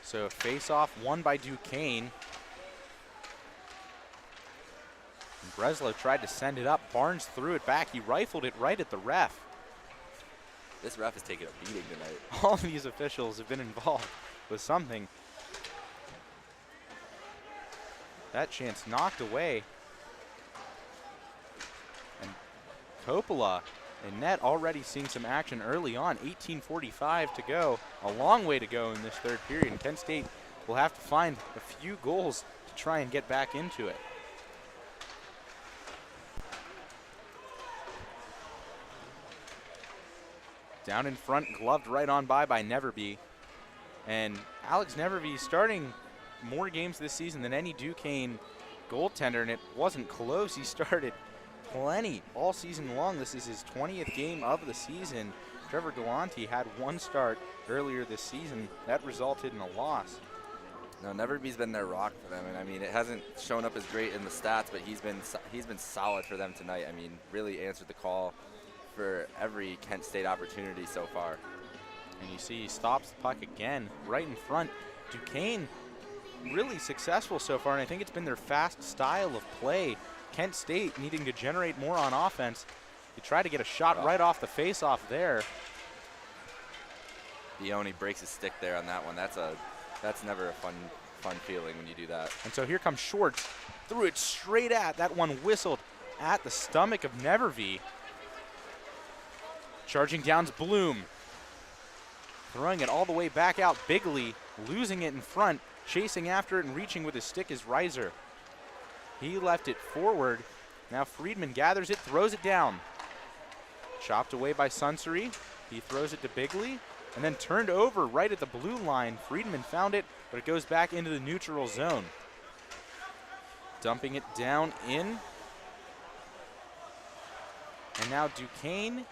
So face-off won by Duquesne. And Breslow tried to send it up. Barnes threw it back. He rifled it right at the ref. This ref is taking a beating tonight. All of these officials have been involved with something. That chance knocked away. And Coppola in net already seeing some action early on. 18:45 to go. A long way to go in this third period. And Kent State will have to find a few goals to try and get back into it. Down in front, gloved right on by Neverby. And Alex Neverby starting more games this season than any Duquesne goaltender, and it wasn't close. He started plenty all season long. This is his 20th game of the season. Trevor Galante had 1 start earlier this season. That resulted in a loss. No, Neverby's been their rock for them, and I mean, it hasn't shown up as great in the stats, but he's been solid for them tonight. I mean, really answered the call for every Kent State opportunity so far. And you see he stops the puck again right in front. Duquesne really successful so far, and I think it's been their fast style of play. Kent State needing to generate more on offense. They try to get a shot right off the face-off there. Bioni breaks his stick there on that one. That's never a fun feeling when you do that. And so here comes Schwartz. Threw it straight at. That one whistled at the stomach of Neverby. Charging down's Bloom. Throwing it all the way back out. Bigley losing it in front. Chasing after it and reaching with his stick is Reiser. He left it forward. Now Friedman gathers it, throws it down. Chopped away by Sunseri. He throws it to Bigley and then turned over right at the blue line. Friedman found it, but it goes back into the neutral zone. Dumping it down in. And now Duquesne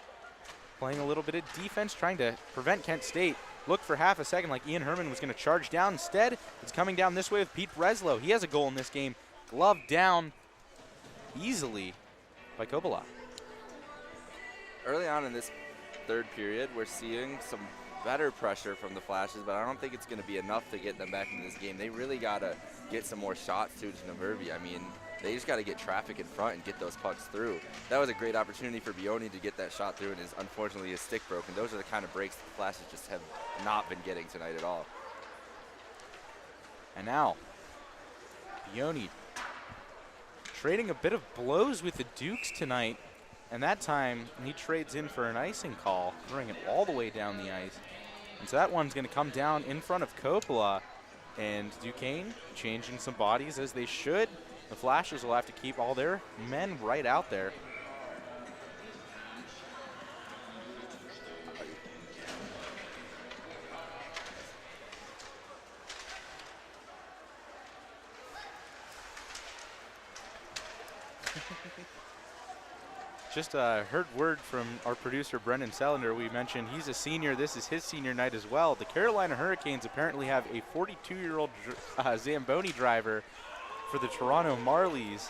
playing a little bit of defense, trying to prevent Kent State. Looked for half a second like Ian Herman was going to charge down. Instead, it's coming down this way with Pete Breslow. He has a goal in this game. Gloved down easily by Coppola. Early on in this third period, we're seeing some better pressure from the Flashes, but I don't think it's going to be enough to get them back into this game. They really got to get some more shots to Neverby. I mean, they just got to get traffic in front and get those pucks through. That was a great opportunity for Bioni to get that shot through, and unfortunately his stick broke. And those are the kind of breaks the Flashes just have not been getting tonight at all. And now, Bioni trading a bit of blows with the Dukes tonight. And that time, he trades in for an icing call, throwing it all the way down the ice. And so that one's going to come down in front of Coppola. And Duquesne changing some bodies as they should. The Flashes will have to keep all their men right out there. Just heard word from our producer, Brendan Sellender. We mentioned he's a senior. This is his senior night as well. The Carolina Hurricanes apparently have a 42-year-old Zamboni driver for the Toronto Marlies,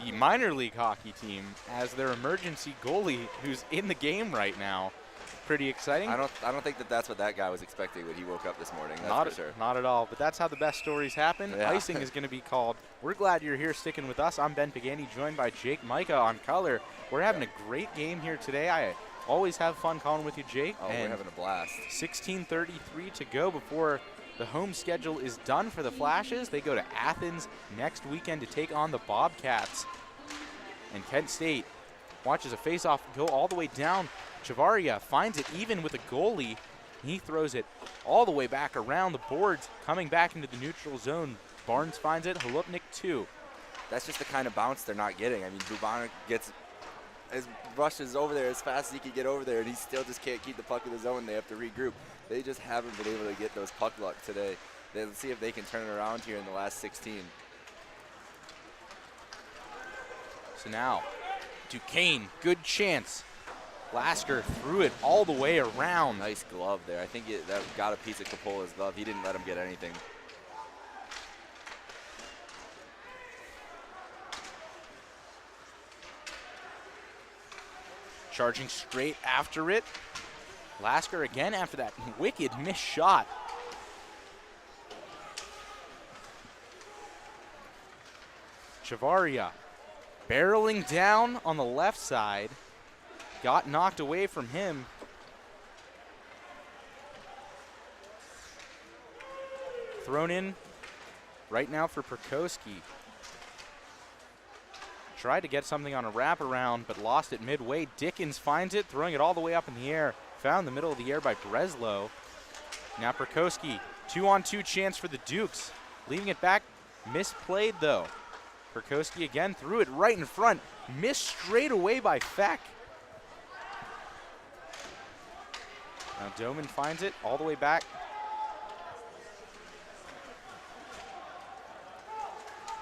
the minor league hockey team, as their emergency goalie who's in the game right now. Pretty exciting. I don't think that's what that guy was expecting when he woke up this morning. That's Not for sure. Not at all. But that's how the best stories happen. Yeah. Icing is going to be called. We're glad you're here sticking with us. I'm Ben Pagani, joined by Jake Micah on color. We're having a great game here today. I always have fun calling with you, Jake. Oh, we're having a blast. 16:33 to go before the home schedule is done for the Flashes. They go to Athens next weekend to take on the Bobcats. And Kent State watches a faceoff go all the way down. Chavaria finds it even with a goalie. He throws it all the way back around the boards, coming back into the neutral zone. Barnes finds it, Halupnik too. That's just the kind of bounce they're not getting. I mean, Bubonic rushes over there as fast as he can get over there, and he still just can't keep the puck in the zone. They have to regroup. They just haven't been able to get those puck luck today. Let's see if they can turn it around here in the last 16. So now, Duquesne, good chance. Lasker threw it all the way around. Nice glove there. I think that got a piece of Cappola's glove. He didn't let him get anything. Charging straight after it. Lasker again after that wicked missed shot. Chavaria barreling down on the left side. Got knocked away from him. Thrown in right now for Perkowski. Tried to get something on a wraparound, but lost it midway. Dickens finds it, throwing it all the way up in the air. Found the middle of the air by Breslow. Now Perkowski, 2-on-2 chance for the Dukes. Leaving it back, misplayed though. Perkowski again threw it right in front. Missed straight away by Feck. Now Doman finds it all the way back.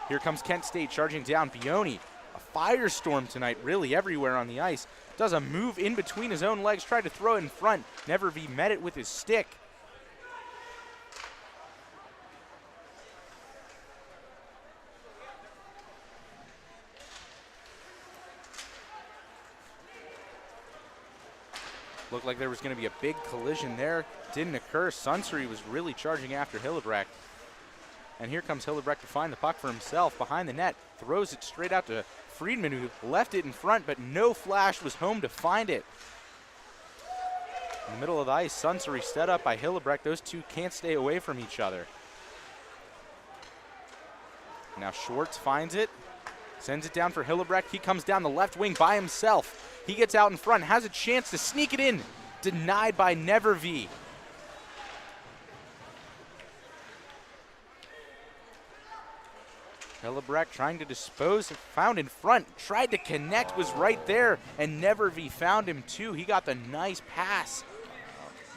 Here comes Kent State charging down. Bioni, a firestorm tonight, really everywhere on the ice. Does a move in between his own legs, tried to throw it in front. Nevervee met it with his stick. Looked like there was going to be a big collision there. Didn't occur. Suntory was really charging after Hillebrecht. And here comes Hillebrecht to find the puck for himself behind the net. Throws it straight out to Friedman, who left it in front, but no flash was home to find it. In the middle of the ice, Suntory set up by Hillebrecht. Those two can't stay away from each other. Now Schwartz finds it. Sends it down for Hillebrecht. He comes down the left wing by himself. He gets out in front, has a chance to sneak it in. Denied by Nevervee. Hillebrecht trying to dispose, found in front, tried to connect, was right there, and Nevervee found him too. He got the nice pass.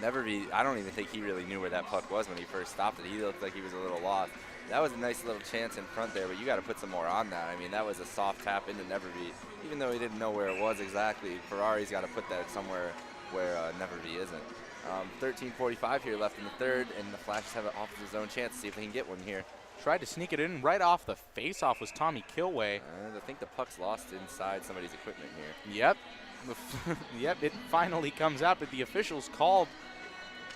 Nevervee, I don't even think he really knew where that puck was when he first stopped it. He looked like he was a little lost. That was a nice little chance in front there, but you got to put some more on that. I mean, that was a soft tap into Nevervee. Even though he didn't know where it was exactly, Ferrari's got to put that somewhere where Nevervee isn't. 13:45 here left in the third, and the Flashes have an off his own chance to see if they can get one here. Tried to sneak it in right off the face-off was Tommy Kilway. I think the puck's lost inside somebody's equipment here. Yep. Yep, it finally comes out, but the officials called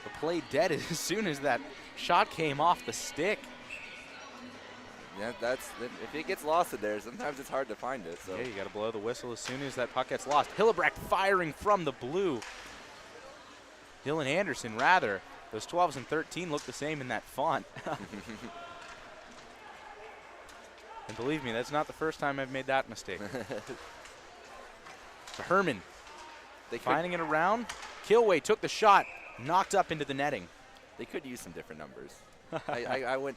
the play dead as soon as that shot came off the stick. Yeah, if it gets lost in there, sometimes it's hard to find it. So yeah, you got to blow the whistle as soon as that puck gets lost. Hillebrecht firing from the blue. Dylan Anderson, rather. Those 12s and 13 look the same in that font. And believe me, that's not the first time I've made that mistake. To Herman, finding it around. Kilway took the shot, knocked up into the netting. They could use some different numbers. I would.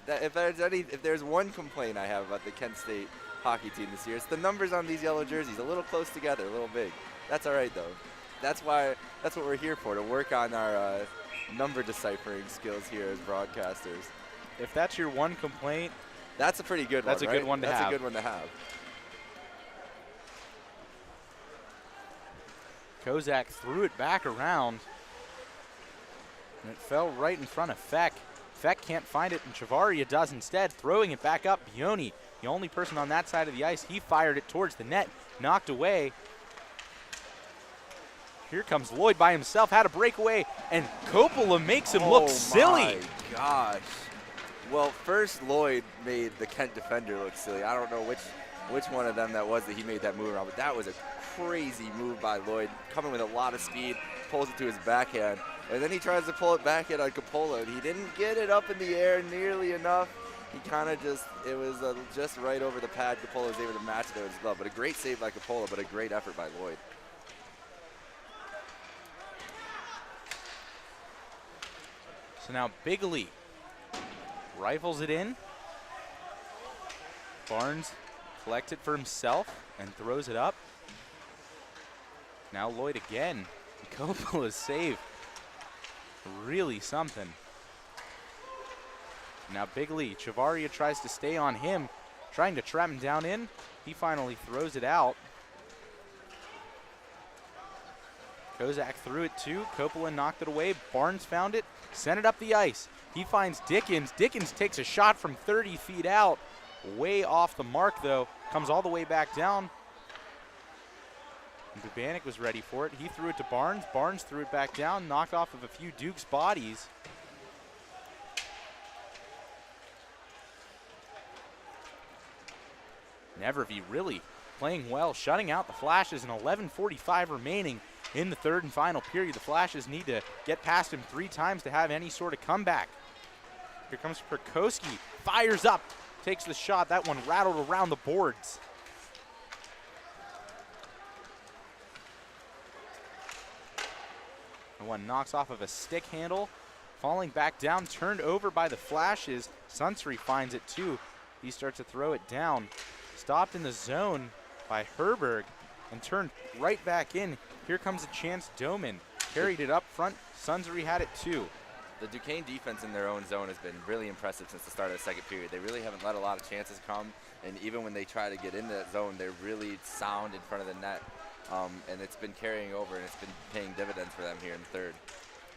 If there's one complaint I have about the Kent State hockey team this year, it's the numbers on these yellow jerseys. A little close together, a little big. That's all right though. That's what we're here for, to work on our number deciphering skills here as broadcasters. If that's your one complaint, that's a pretty good one. That's a good one to have. That's a good one to have. Kozak threw it back around, and it fell right in front of Feck. Feck can't find it, and Chavaria does instead, throwing it back up. Bioni, the only person on that side of the ice, he fired it towards the net, knocked away. Here comes Lloyd by himself, had a breakaway, and Coppola makes him look silly. Oh my gosh. Well, first Lloyd made the Kent defender look silly. I don't know which one of them that was that he made that move around, but that was a crazy move by Lloyd, coming with a lot of speed, pulls it to his backhand, and then he tries to pull it backhand on Coppola, and he didn't get it up in the air nearly enough. He kind of it was just right over the pad. Coppola was able to match it with his glove, but a great save by Coppola, but a great effort by Lloyd. So now Bigley rifles it in. Barnes collects it for himself and throws it up. Now Lloyd again. Coppola's save. Really something. Now Bigley, Chavaria tries to stay on him. trying to trap him down in. He finally throws it out. Kozak threw it too. Coppola knocked it away. Barnes found it, sent it up the ice. He finds Dickens. Dickens takes a shot from 30 feet out. Way off the mark, though. Comes all the way back down. And Bubanik was ready for it. He threw it to Barnes. Barnes threw it back down, knocked off of a few Duke's bodies. Nevervee really playing well, shutting out the Flashes, and 11:45 remaining in the third and final period. The Flashes need to get past him 3 times to have any sort of comeback. Here comes Perkowski, fires up, takes the shot. That one rattled around the boards. The one knocks off of a stick handle, falling back down, turned over by the Flashes. Sunseri finds it too. He starts to throw it down. Stopped in the zone by Herberg and turned right back in. Here comes a chance. Doman carried it up front. Sunseri had it too. The Duquesne defense in their own zone has been really impressive since the start of the second period. They really haven't let a lot of chances come, and even when they try to get into that zone, they're really sound in front of the net, and it's been carrying over, and it's been paying dividends for them here in the third.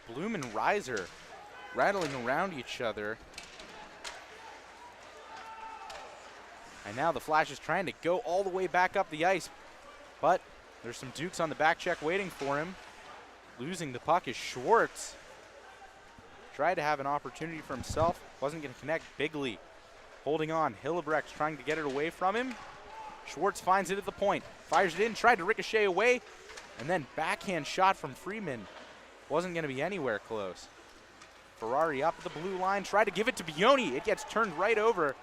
Bloom and Reiser rattling around each other. And now the Flash is trying to go all the way back up the ice, but there's some Dukes on the back check waiting for him. Losing the puck is Schwartz. Tried to have an opportunity for himself, wasn't going to connect. Bigley holding on. Hillebrecht's trying to get it away from him. Schwartz finds it at the point, fires it in, tried to ricochet away, and then backhand shot from Freeman. Wasn't going to be anywhere close. Ferrari up at the blue line, tried to give it to Bioni. It gets turned right over,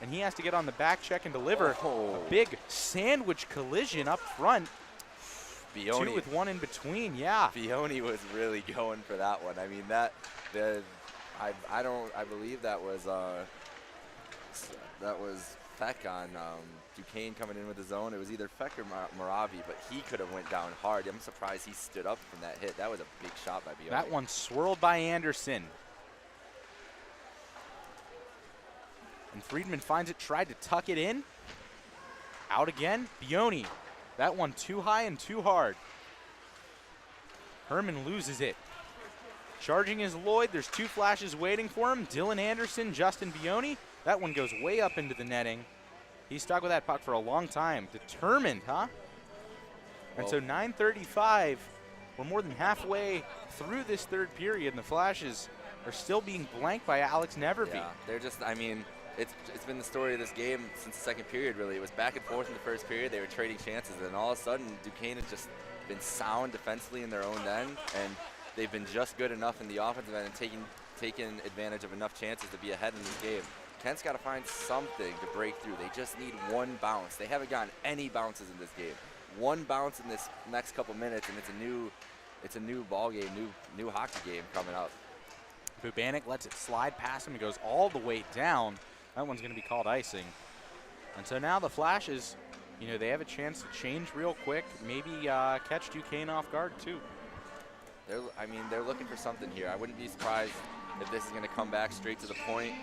and he has to get on the back check and deliver. Oh. A big sandwich collision up front. Bioni. 2 with 1 in between, yeah. Bioni was really going for that one. I mean, I believe that was Feck on Duquesne coming in with his own. It was either Feck or Moravi, but he could have went down hard. I'm surprised he stood up from that hit. That was a big shot by Bioni. That one swirled by Anderson. And Friedman finds it, tried to tuck it in. Out again, Bioni. That one too high and too hard. Herman loses it. Charging is Lloyd. There's 2 Flashes waiting for him. Dylan Anderson, Justin Bioni. That one goes way up into the netting. He stuck with that puck for a long time. Determined, huh? And so 9:35, we're more than halfway through this third period, and the Flashes are still being blanked by Alex Nevervee. Yeah, they're just, I mean, it's been the story of this game since the second period, really. It was back and forth in the first period. They were trading chances, and all of a sudden, Duquesne has just been sound defensively in their own end, and they've been just good enough in the offensive end and taking advantage of enough chances to be ahead in this game. Kent's got to find something to break through. They just need one bounce. They haven't gotten any bounces in this game. One bounce in this next couple minutes, and it's a new ball game, new hockey game coming up. Bubanik lets it slide past him and goes all the way down. That one's going to be called icing. And so now the Flashes, you know, they have a chance to change real quick, maybe catch Duquesne off guard too. They're looking for something here. I wouldn't be surprised if this is going to come back straight to the point.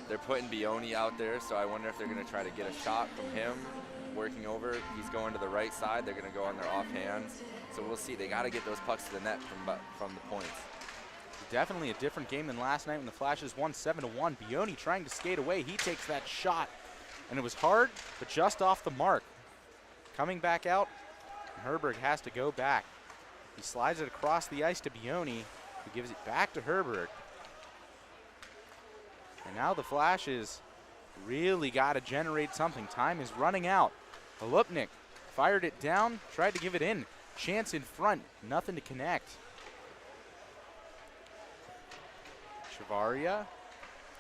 They're putting Bioni out there, so I wonder if they're going to try to get a shot from him working over. He's going to the right side. They're going to go on their offhands. So we'll see. They got to get those pucks to the net from the points. Definitely a different game than last night when the Flashes won 7-1. Bioni trying to skate away. He takes that shot, and it was hard, but just off the mark. Coming back out, Herberg has to go back. He slides it across the ice to Bioni, who gives it back to Herberg. And now the Flashes really got to generate something. Time is running out. Halupnik fired it down, tried to give it in. Chance in front, nothing to connect. Chavaria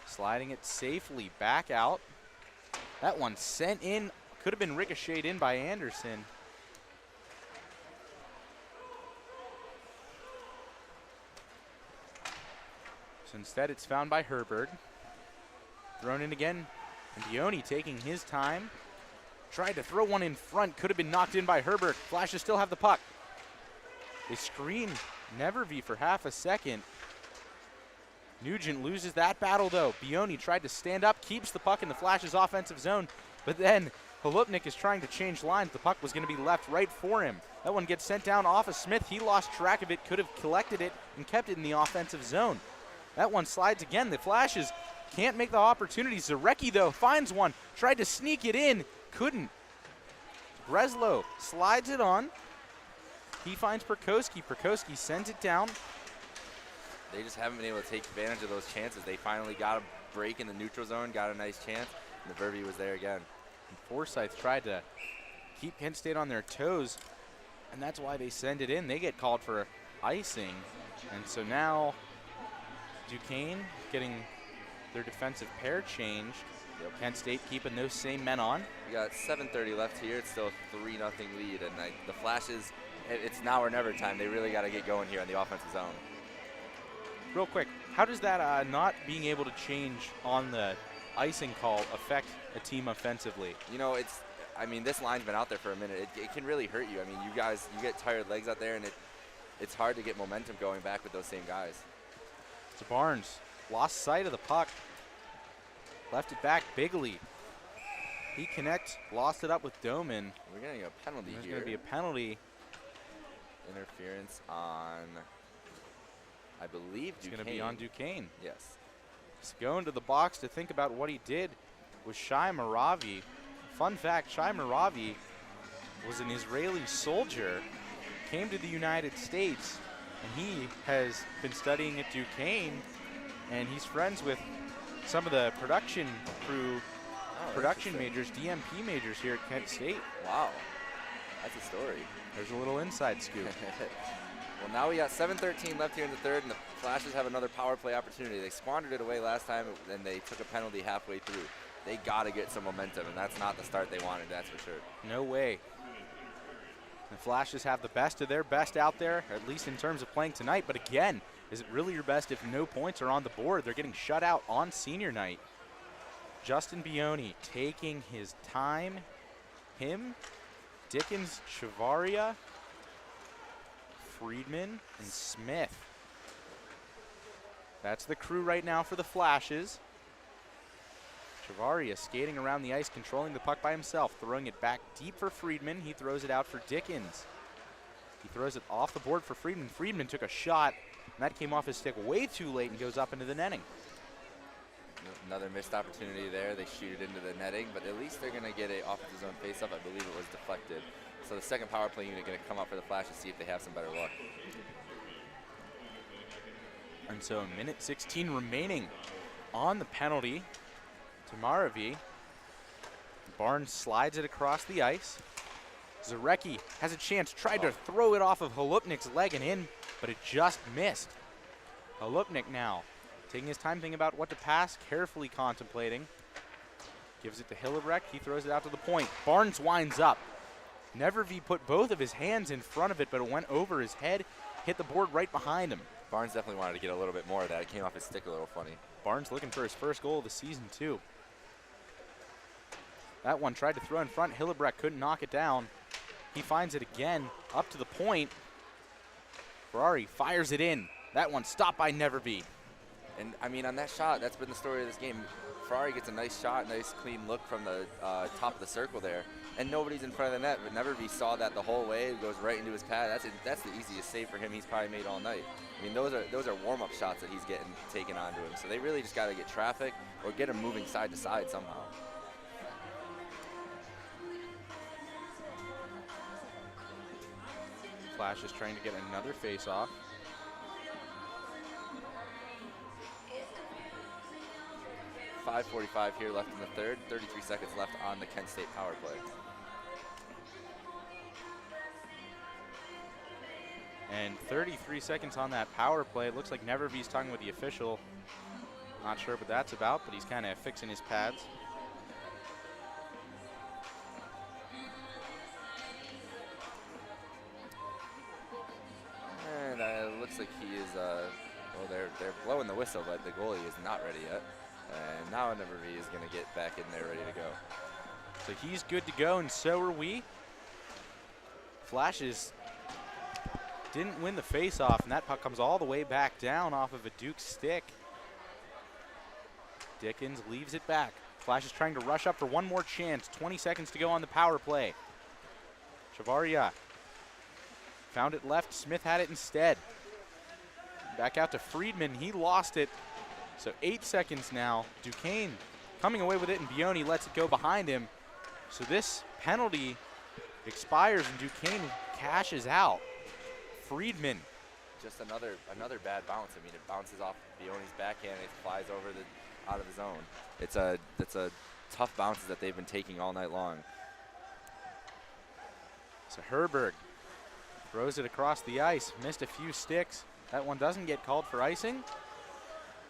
sliding it safely back out. That one sent in, could have been ricocheted in by Anderson. So instead it's found by Herberg. Thrown in again, and Bioni taking his time. Tried to throw one in front, could have been knocked in by Herberg. Flashes still have the puck. They screen Nevervee for half a second. Nugent loses that battle though. Bioni tried to stand up, keeps the puck in the Flash's offensive zone. But then Holupnik is trying to change lines. The puck was going to be left right for him. That one gets sent down off of Smith. He lost track of it, could have collected it and kept it in the offensive zone. That one slides again. The Flashes can't make the opportunities. Zarecki, though, finds one. Tried to sneak it in. Couldn't. Breslow slides it on. He finds Perkoski. Perkoski sends it down. They just haven't been able to take advantage of those chances. They finally got a break in the neutral zone, got a nice chance, and the Verby was there again. And Forsyth tried to keep Kent State on their toes, and that's why they send it in. They get called for icing, and so now Duquesne getting their defensive pair changed. Yep. Kent State keeping those same men on. We got 7:30 left here. It's still a 3-0 lead, and the Flashes, it's now or never time. They really got to get going here in the offensive zone. Real quick, how does that not being able to change on the icing call affect a team offensively? You know, this line's been out there for a minute. It can really hurt you. I mean, you get tired legs out there, and it's hard to get momentum going back with those same guys. So Barnes lost sight of the puck, left it back. Bigley, he connects, lost it up with Doman. We're getting a penalty There's here. going to be a penalty. Interference on, I believe, It's going to be on Duquesne. Yes. He's going to the box to think about what he did with Shai Maravi. Fun fact, Shai Maravi was an Israeli soldier, came to the United States, and he has been studying at Duquesne, and he's friends with some of the production crew, production majors, DMP majors here at Kent State. Wow. That's a story. There's a little inside scoop. Well, now we got 7:13 left here in the third, and the Flashes have another power play opportunity. They squandered it away last time, and they took a penalty halfway through. They got to get some momentum, and that's not the start they wanted, that's for sure. No way. The Flashes have the best of their best out there, at least in terms of playing tonight. But again, is it really your best if no points are on the board? They're getting shut out on senior night. Justin Bioni taking his time. Him, Dickens, Chavaria, Friedman, and Smith. That's the crew right now for the Flashes. Chavaria skating around the ice, controlling the puck by himself, throwing it back deep for Friedman. He throws it out for Dickens. He throws it off the board for Friedman. Friedman took a shot, and that came off his stick way too late and goes up into the netting. Another missed opportunity there. They shoot it into the netting, but at least they're going to get an offensive zone faceoff. I believe it was deflected. So the second power play unit going to come up for the Flash to see if they have some better luck. And so a minute 16 remaining on the penalty to Maravi. Barnes slides it across the ice. Zarecki has a chance, tried to throw it off of Holupnik's leg and in, but it just missed. Holupnik now taking his time thinking about what to pass, carefully contemplating. Gives it to Hillebrecht, he throws it out to the point. Barnes winds up. Nevervee put both of his hands in front of it, but it went over his head, hit the board right behind him. Barnes definitely wanted to get a little bit more of that. It came off his stick a little funny. Barnes looking for his first goal of the season, too. That one tried to throw in front. Hillebrecht couldn't knock it down. He finds it again, up to the point. Ferrari fires it in. That one stopped by Nevervee. And, I mean, on that shot, that's been the story of this game. Ferrari gets a nice shot, nice clean look from the top of the circle there, and nobody's in front of the net. But Nevervee saw that the whole way. It goes right into his pad. That's the easiest save for him he's probably made all night. I mean, those are warm-up shots that he's getting taken onto him. So they really just got to get traffic or get him moving side to side somehow. Flash is trying to get another face-off. .545 here left in the third. 33 seconds left on the Kent State power play. And 33 seconds on that power play. It looks like Nevervee's talking with the official. Not sure what that's about, but he's kind of fixing his pads. And it looks like he is, well, they're blowing the whistle, but the goalie is not ready yet. And now Nevervee is going to get back in there ready to go. So he's good to go, and so are we. Flashes didn't win the face-off, and that puck comes all the way back down off of a Duke stick. Dickens leaves it back. Flash is trying to rush up for one more chance. 20 seconds to go on the power play. Chavaria found it left. Smith had it instead. Back out to Friedman. He lost it. So 8 seconds now. Duquesne coming away with it, and Bioni lets it go behind him. So this penalty expires, and Duquesne cashes out. Friedman. Just another bad bounce. I mean, it bounces off Bioni's backhand and it flies over out of the zone. It's a tough bounces that they've been taking all night long. So Herberg throws it across the ice. Missed a few sticks. That one doesn't get called for icing.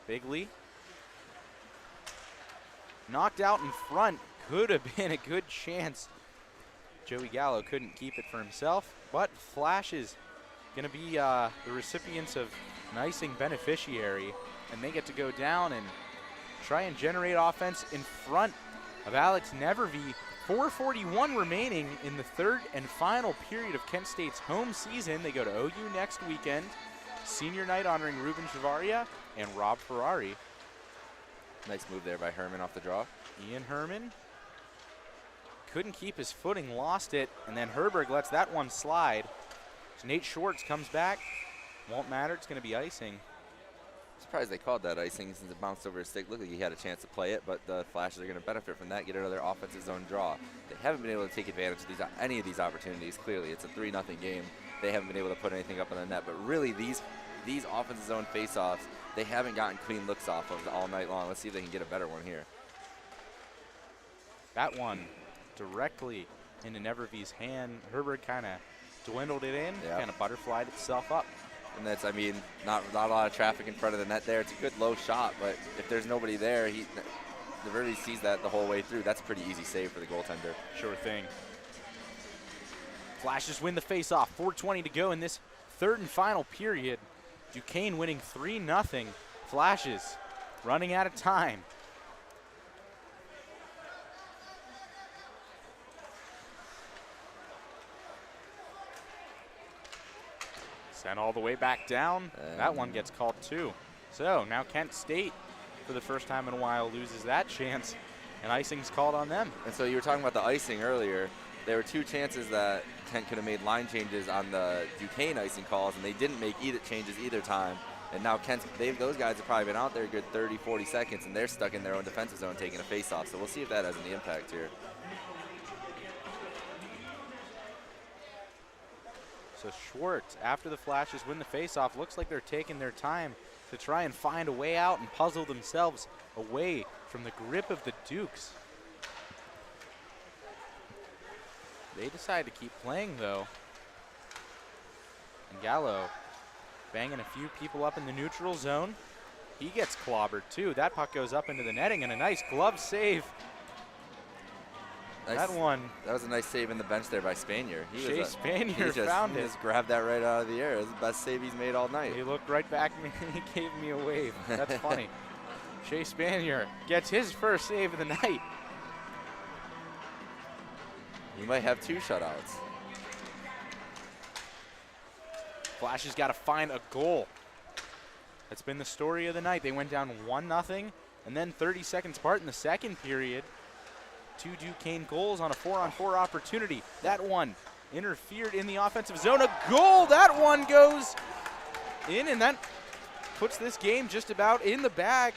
Bigley knocked out in front. Could have been a good chance. Joey Gallo couldn't keep it for himself, but Flash is going to be the recipients of an icing beneficiary, and they get to go down and try and generate offense in front of Alex Nevervee. 4:41 remaining in the third and final period of Kent State's home season. They go to OU next weekend. Senior night honoring Ruben Chavaria and Rob Ferrari. Nice move there by Herman off the draw. Ian Herman couldn't keep his footing, lost it, and then Herberg lets that one slide. So Nate Schwartz comes back. Won't matter, it's going to be icing. Surprised they called that icing since it bounced over his stick. Looked like he had a chance to play it, but the Flashes are going to benefit from that, get another offensive zone draw. They haven't been able to take advantage of any of these opportunities. Clearly, it's a 3-0 game. They haven't been able to put anything up on the net, but really these offensive zone face-offs, they haven't gotten clean looks off of all night long. Let's see if they can get a better one here. That one directly into Nevervee's hand. Herberg kind of dwindled it in, kind of butterflied itself up. And that's, I mean, not a lot of traffic in front of the net there. It's a good low shot, but if there's nobody there, Nevervee sees that the whole way through. That's a pretty easy save for the goaltender. Sure thing. Flashes win the face-off. 4:20 to go in this third and final period. Duquesne winning 3-0. Flashes running out of time. Sent all the way back down. That one gets called too. So now Kent State, for the first time in a while, loses that chance, and icing's called on them. And so you were talking about the icing earlier. There were two chances that Kent could have made line changes on the Duquesne icing calls, and they didn't make either changes either time. And now those guys have probably been out there a good 30, 40 seconds, and they're stuck in their own defensive zone taking a face-off. So we'll see if that has any impact here. So Schwartz, after the Flashes win the face-off, looks like they're taking their time to try and find a way out and puzzle themselves away from the grip of the Dukes. They decide to keep playing, though. And Gallo banging a few people up in the neutral zone. He gets clobbered, too. That puck goes up into the netting, and a nice glove save. Nice. That one. That was a nice save in the bench there by Spanier. Shea Spanier found it. He just grabbed that right out of the air. It was the best save he's made all night. He looked right back at me and he gave me a wave. That's funny. Shea Spanier gets his first save of the night. He might have 2 shutouts. Flash has got to find a goal. That's been the story of the night. They went down 1-0, and then 30 seconds apart in the second period. 2 Duquesne goals on a 4-on-4 opportunity. That one interfered in the offensive zone. A goal! That one goes in, and that puts this game just about in the bag.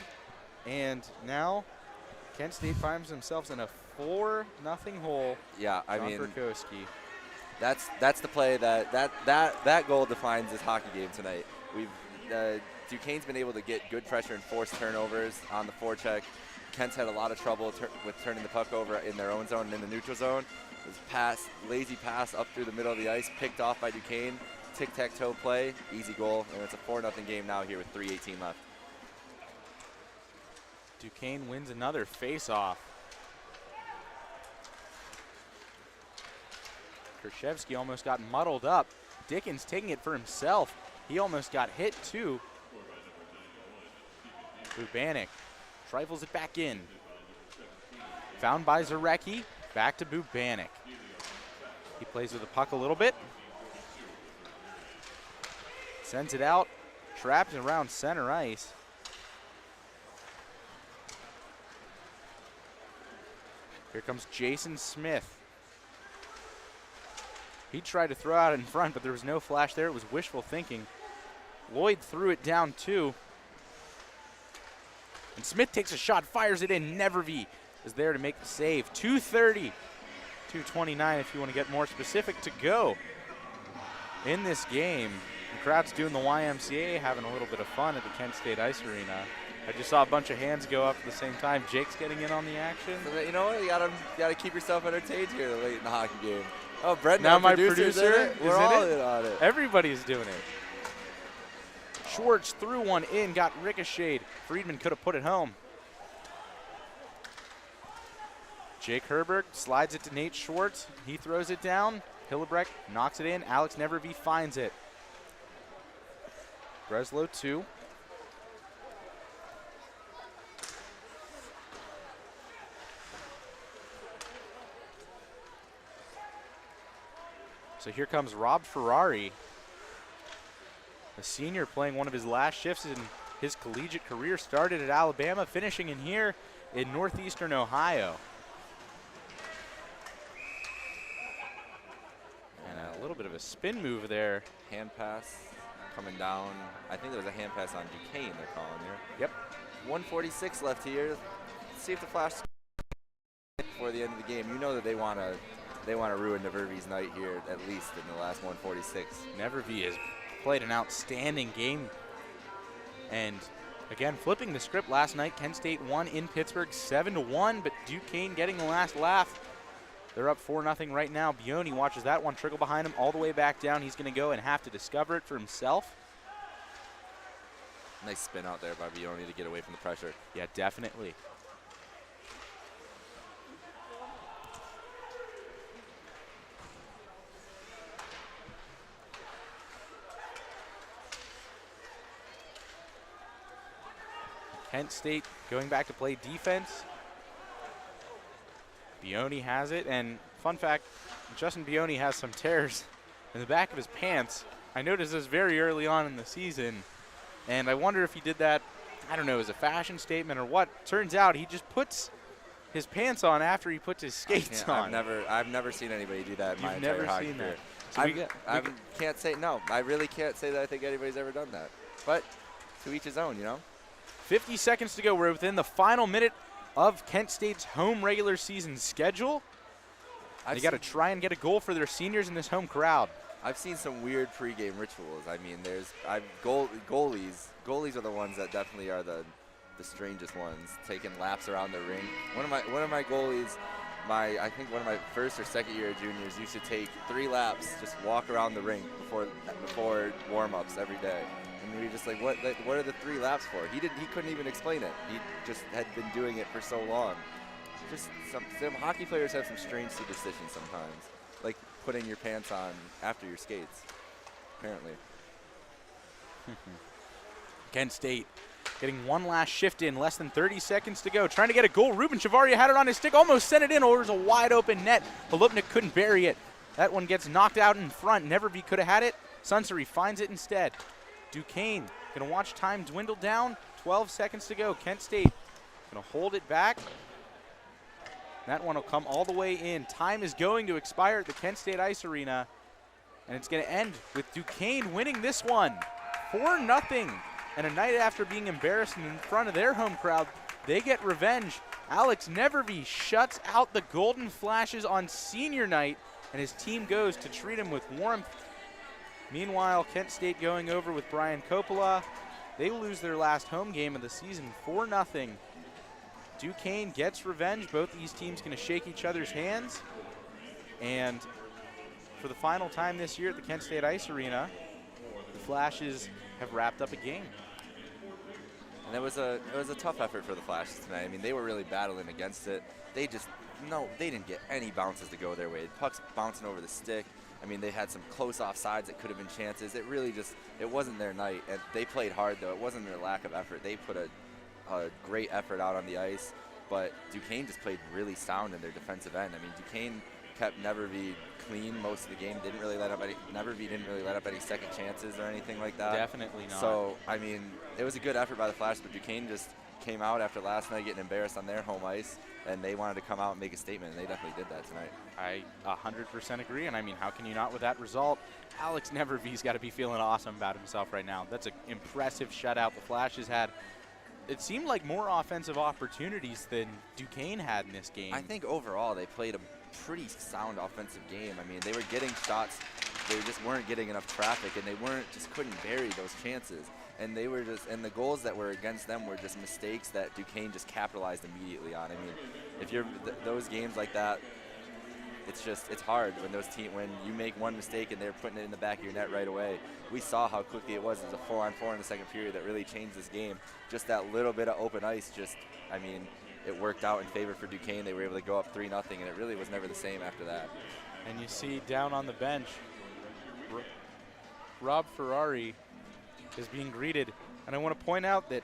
And now Kent State finds themselves in a 4-0 hole. Yeah, I mean, Verkowski. That's the play that goal defines this hockey game tonight. Duquesne's been able to get good pressure and force turnovers on the forecheck. Kent's had a lot of trouble with turning the puck over in their own zone and in the neutral zone. This lazy pass up through the middle of the ice, picked off by Duquesne. Tic-tac-toe play, easy goal, and it's a 4-0 game now here with 3:18 left. Duquesne wins another face-off. Krzyzewski almost got muddled up. Dickens taking it for himself. He almost got hit too. Bubanik rifles it back in. Found by Zarecki. Back to Bubanik. He plays with the puck a little bit. Sends it out. Trapped around center ice. Here comes Jason Smith. He tried to throw out in front, but there was no flash there. It was wishful thinking. Lloyd threw it down too. And Smith takes a shot, fires it in. Nevervee is there to make the save. 2:30, 2:29 if you want to get more specific to go in this game. The crowd's doing the YMCA, having a little bit of fun at the Kent State Ice Arena. I just saw a bunch of hands go up at the same time. Jake's getting in on the action. So, you know what? You gotta keep yourself entertained here late in the hockey game. Oh, Brett, now my producer's producer in it. is We're in all it. in on it. Everybody's doing it. Schwartz threw one in, got ricocheted. Friedman could have put it home. Jake Herberg slides it to Nate Schwartz. He throws it down. Hillebrecht knocks it in. Alex Nevervee finds it. Breslow 2. So here comes Rob Ferrari, a senior playing one of his last shifts in his collegiate career. Started at Alabama, finishing in here in Northeastern Ohio. And a little bit of a spin move there. Hand pass coming down. I think there was a hand pass on Duquesne they're calling here. Yep. 1:46 left here. Let's see if the Flash before the end of the game. You know that they want to ruin Nevervee's night here, at least in the last 1:46. Nevervee has played an outstanding game. And again, flipping the script last night, Kent State won in Pittsburgh 7-1, but Duquesne getting the last laugh. They're up 4-0 right now. Bioni watches that one trickle behind him all the way back down. He's going to go and have to discover it for himself. Nice spin out there by Bioni to get away from the pressure. Yeah, definitely. Kent State going back to play defense. Bioni has it, and fun fact, Justin Bioni has some tears in the back of his pants. I noticed this very early on in the season, and I wonder if he did that, I don't know, as a fashion statement or what. Turns out he just puts his pants on after he puts his skates on. I've never seen anybody do that in my entire hockey career. So can't say, no, I really can't say that I think anybody's ever done that. But to each his own, you know? 50 seconds to go. We're within the final minute of Kent State's home regular season schedule. They got to try and get a goal for their seniors in this home crowd. I've seen some weird pregame rituals. I mean, goalies. Goalies are the ones that definitely are the strangest ones, taking laps around the ring. One of my goalies, I think one of my first or second year juniors used to take 3 laps, just walk around the rink before warm-ups every day. And we were just like, what are the 3 laps for? He couldn't even explain it. He just had been doing it for so long. Just some hockey players have some strange superstitions sometimes, like putting your pants on after your skates, apparently. Kent State getting one last shift in, less than 30 seconds to go. Trying to get a goal. Ruben Chavaria had it on his stick, almost sent it in. Or it was a wide open net. Halupnik couldn't bury it. That one gets knocked out in front. Nevervee could have had it. Sunseri finds it instead. Duquesne going to watch time dwindle down. 12 seconds to go. Kent State going to hold it back. That one will come all the way in. Time is going to expire at the Kent State Ice Arena. And it's going to end with Duquesne winning this one 4-0. And a night after being embarrassed in front of their home crowd, they get revenge. Alex Nevervee shuts out the Golden Flashes on senior night, and his team goes to treat him with warmth. Meanwhile, Kent State going over with Brian Coppola. They lose their last home game of the season 4-0. Duquesne gets revenge. Both these teams going to shake each other's hands. And for the final time this year at the Kent State Ice Arena, the Flashes have wrapped up a game. And it was a tough effort for the Flashes tonight. I mean, they were really battling against it. They didn't get any bounces to go their way. Pucks bouncing over the stick. I mean, they had some close offsides that could have been chances. It wasn't their night. And they played hard, though. It wasn't their lack of effort. They put a great effort out on the ice. But Duquesne just played really sound in their defensive end. I mean, Duquesne kept Nevervee clean most of the game. Nevervee didn't really let up any second chances or anything like that. Definitely not. So, I mean, it was a good effort by the Flash, but Duquesne just came out after last night getting embarrassed on their home ice, and they wanted to come out and make a statement, and they definitely did that tonight. I 100% agree, and I mean, how can you not with that result? Alex Nevervy's got to be feeling awesome about himself right now. That's an impressive shutout the Flash has had. It seemed like more offensive opportunities than Duquesne had in this game. I think overall they played a pretty sound offensive game. I mean, they were getting shots, they just weren't getting enough traffic, and they just couldn't bury those chances. And they were and the goals that were against them were just mistakes that Duquesne just capitalized immediately on. I mean, if you're those games like that, it's hard when you make one mistake and they're putting it in the back of your net right away. We saw how quickly it was. It was a 4-on-4 in the second period that really changed this game. Just that little bit of open ice, I mean, it worked out in favor for Duquesne. They were able to go up 3-0, and it really was never the same after that. And you see down on the bench, Rob Ferrari is being greeted. And I want to point out that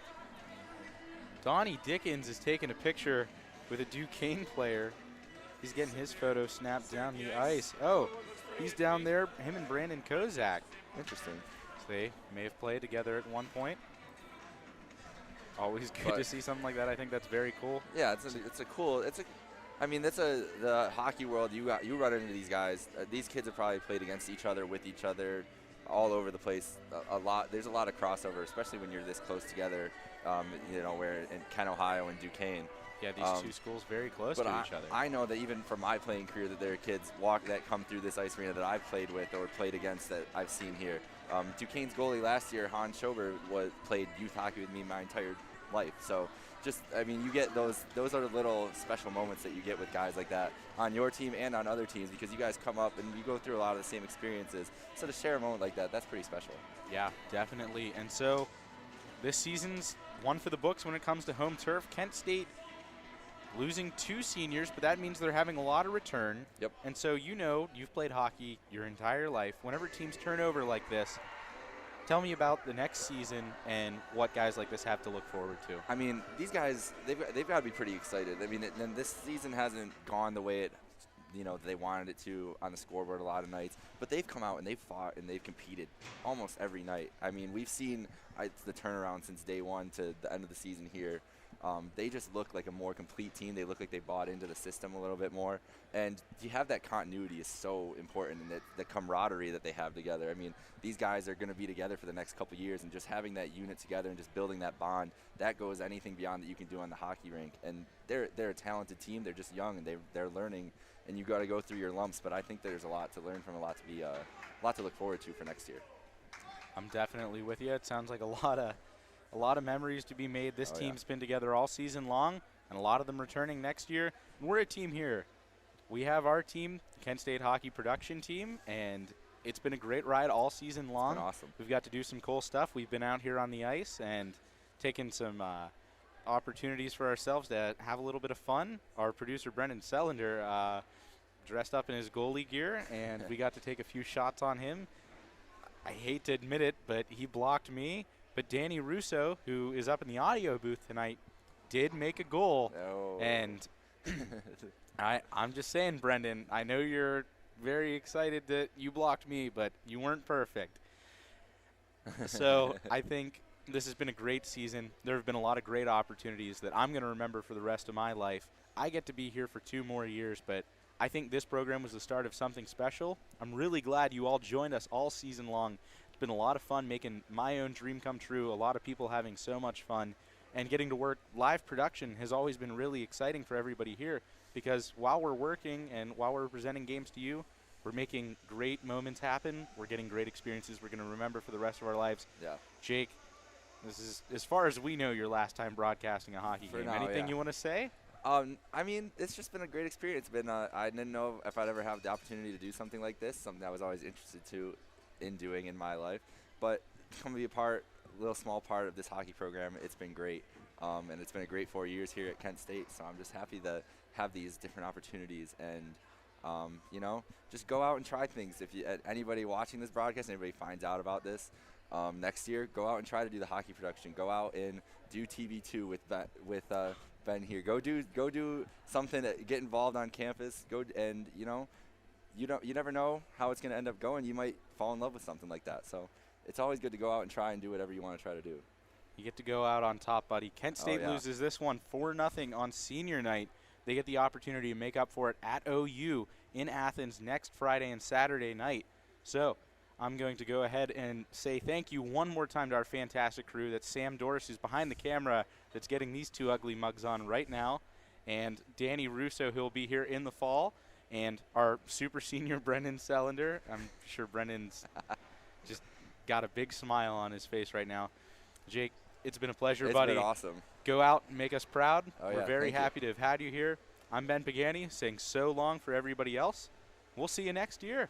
Donnie Dickens is taking a picture with a Duquesne player. He's getting his photo snapped down the ice. Oh, he's down there, him and Brandon Kozak. Interesting. So they may have played together at one point. Always good to see something like that. I think that's very cool. Yeah, I mean, the hockey world. You run into these guys. These kids have probably played against each other, with each other, all over the place. There's a lot of crossover, especially when you're this close together. Where in Kent, Ohio, and Duquesne. Yeah, these two schools very close to each other. I know that even from my playing career, that there are kids that come through this ice arena that I've played with or played against that I've seen here. Duquesne's goalie last year, Hans Schober, played youth hockey with me my entire life. So you get those are the little special moments that you get with guys like that on your team and on other teams, because you guys come up and you go through a lot of the same experiences. So to share a moment like that, that's pretty special. Yeah, definitely. And so this season's one for the books when it comes to home turf. Kent State losing 2 seniors, but that means they're having a lot of return. Yep. And so you've played hockey your entire life. Whenever teams turn over like this, tell me about the next season and what guys like this have to look forward to. I mean, these guys, they've got to be pretty excited. I mean, and this season hasn't gone the way they wanted it to on the scoreboard a lot of nights, but they've come out and they've fought and they've competed almost every night. I mean, we've seen the turnaround since day one to the end of the season here. They just look like a more complete team. They look like they bought into the system a little bit more. And to have that continuity is so important, and the camaraderie that they have together. I mean, these guys are going to be together for the next couple years, and just having that unit together and just building that bond, that goes anything beyond that you can do on the hockey rink. And they're a talented team. They're just young, and they're learning, and you've got to go through your lumps. But I think there's a lot to learn from, a lot to look forward to for next year. I'm definitely with you. It sounds like a lot of memories to be made. This team's been together all season long, and a lot of them returning next year. And we're a team here. We have our team, Kent State Hockey Production Team, and it's been a great ride all season long. It's been awesome. We've got to do some cool stuff. We've been out here on the ice and taken some opportunities for ourselves to have a little bit of fun. Our producer, Brendan Sellender, dressed up in his goalie gear, and we got to take a few shots on him. I hate to admit it, but he blocked me. But Danny Russo, who is up in the audio booth tonight, did make a goal. No. And I'm just saying, Brendan, I know you're very excited that you blocked me, but you weren't perfect. So I think this has been a great season. There have been a lot of great opportunities that I'm going to remember for the rest of my life. I get to be here for 2 more years, but I think this program was the start of something special. I'm really glad you all joined us all season long. It's been a lot of fun making my own dream come true, a lot of people having so much fun, and getting to work live production has always been really exciting for everybody here, because while we're working and while we're presenting games to you, we're making great moments happen. We're getting great experiences we're going to remember for the rest of our lives. Yeah. Jake, this is, as far as we know, your last time broadcasting a hockey game. Now, Anything you want to say? I mean, it's just been a great experience. I didn't know if I'd ever have the opportunity to do something like this, something I was always interested in doing in my life. But come to be a little small part of this hockey program, it's been great. And it's been a great 4 years here at Kent State. So I'm just happy to have these different opportunities and, just go out and try things. If anybody watching this broadcast, anybody finds out about this next year, go out and try to do the hockey production. Go out and do TV2 with Ben here. Go do something. Get involved on campus. You never know how it's going to end up going. You might fall in love with something like that. So it's always good to go out and try and do whatever you want to try to do. You get to go out on top, buddy. Kent State yeah. loses this one 4-0 on senior night. They get the opportunity to make up for it at OU in Athens next Friday and Saturday night. So I'm going to go ahead and say thank you one more time to our fantastic crew. That's Sam Doris, who's behind the camera, that's getting these two ugly mugs on right now, and Danny Russo, who'll be here in the fall, and our super senior Brendan Sellender. I'm sure Brendan's just got a big smile on his face right now. Jake, it's been a pleasure, buddy. It's been awesome. Go out and make us proud. Oh, We're yeah, very thank you. happy to have had you here. I'm Ben Pagani saying so long for everybody else. We'll see you next year.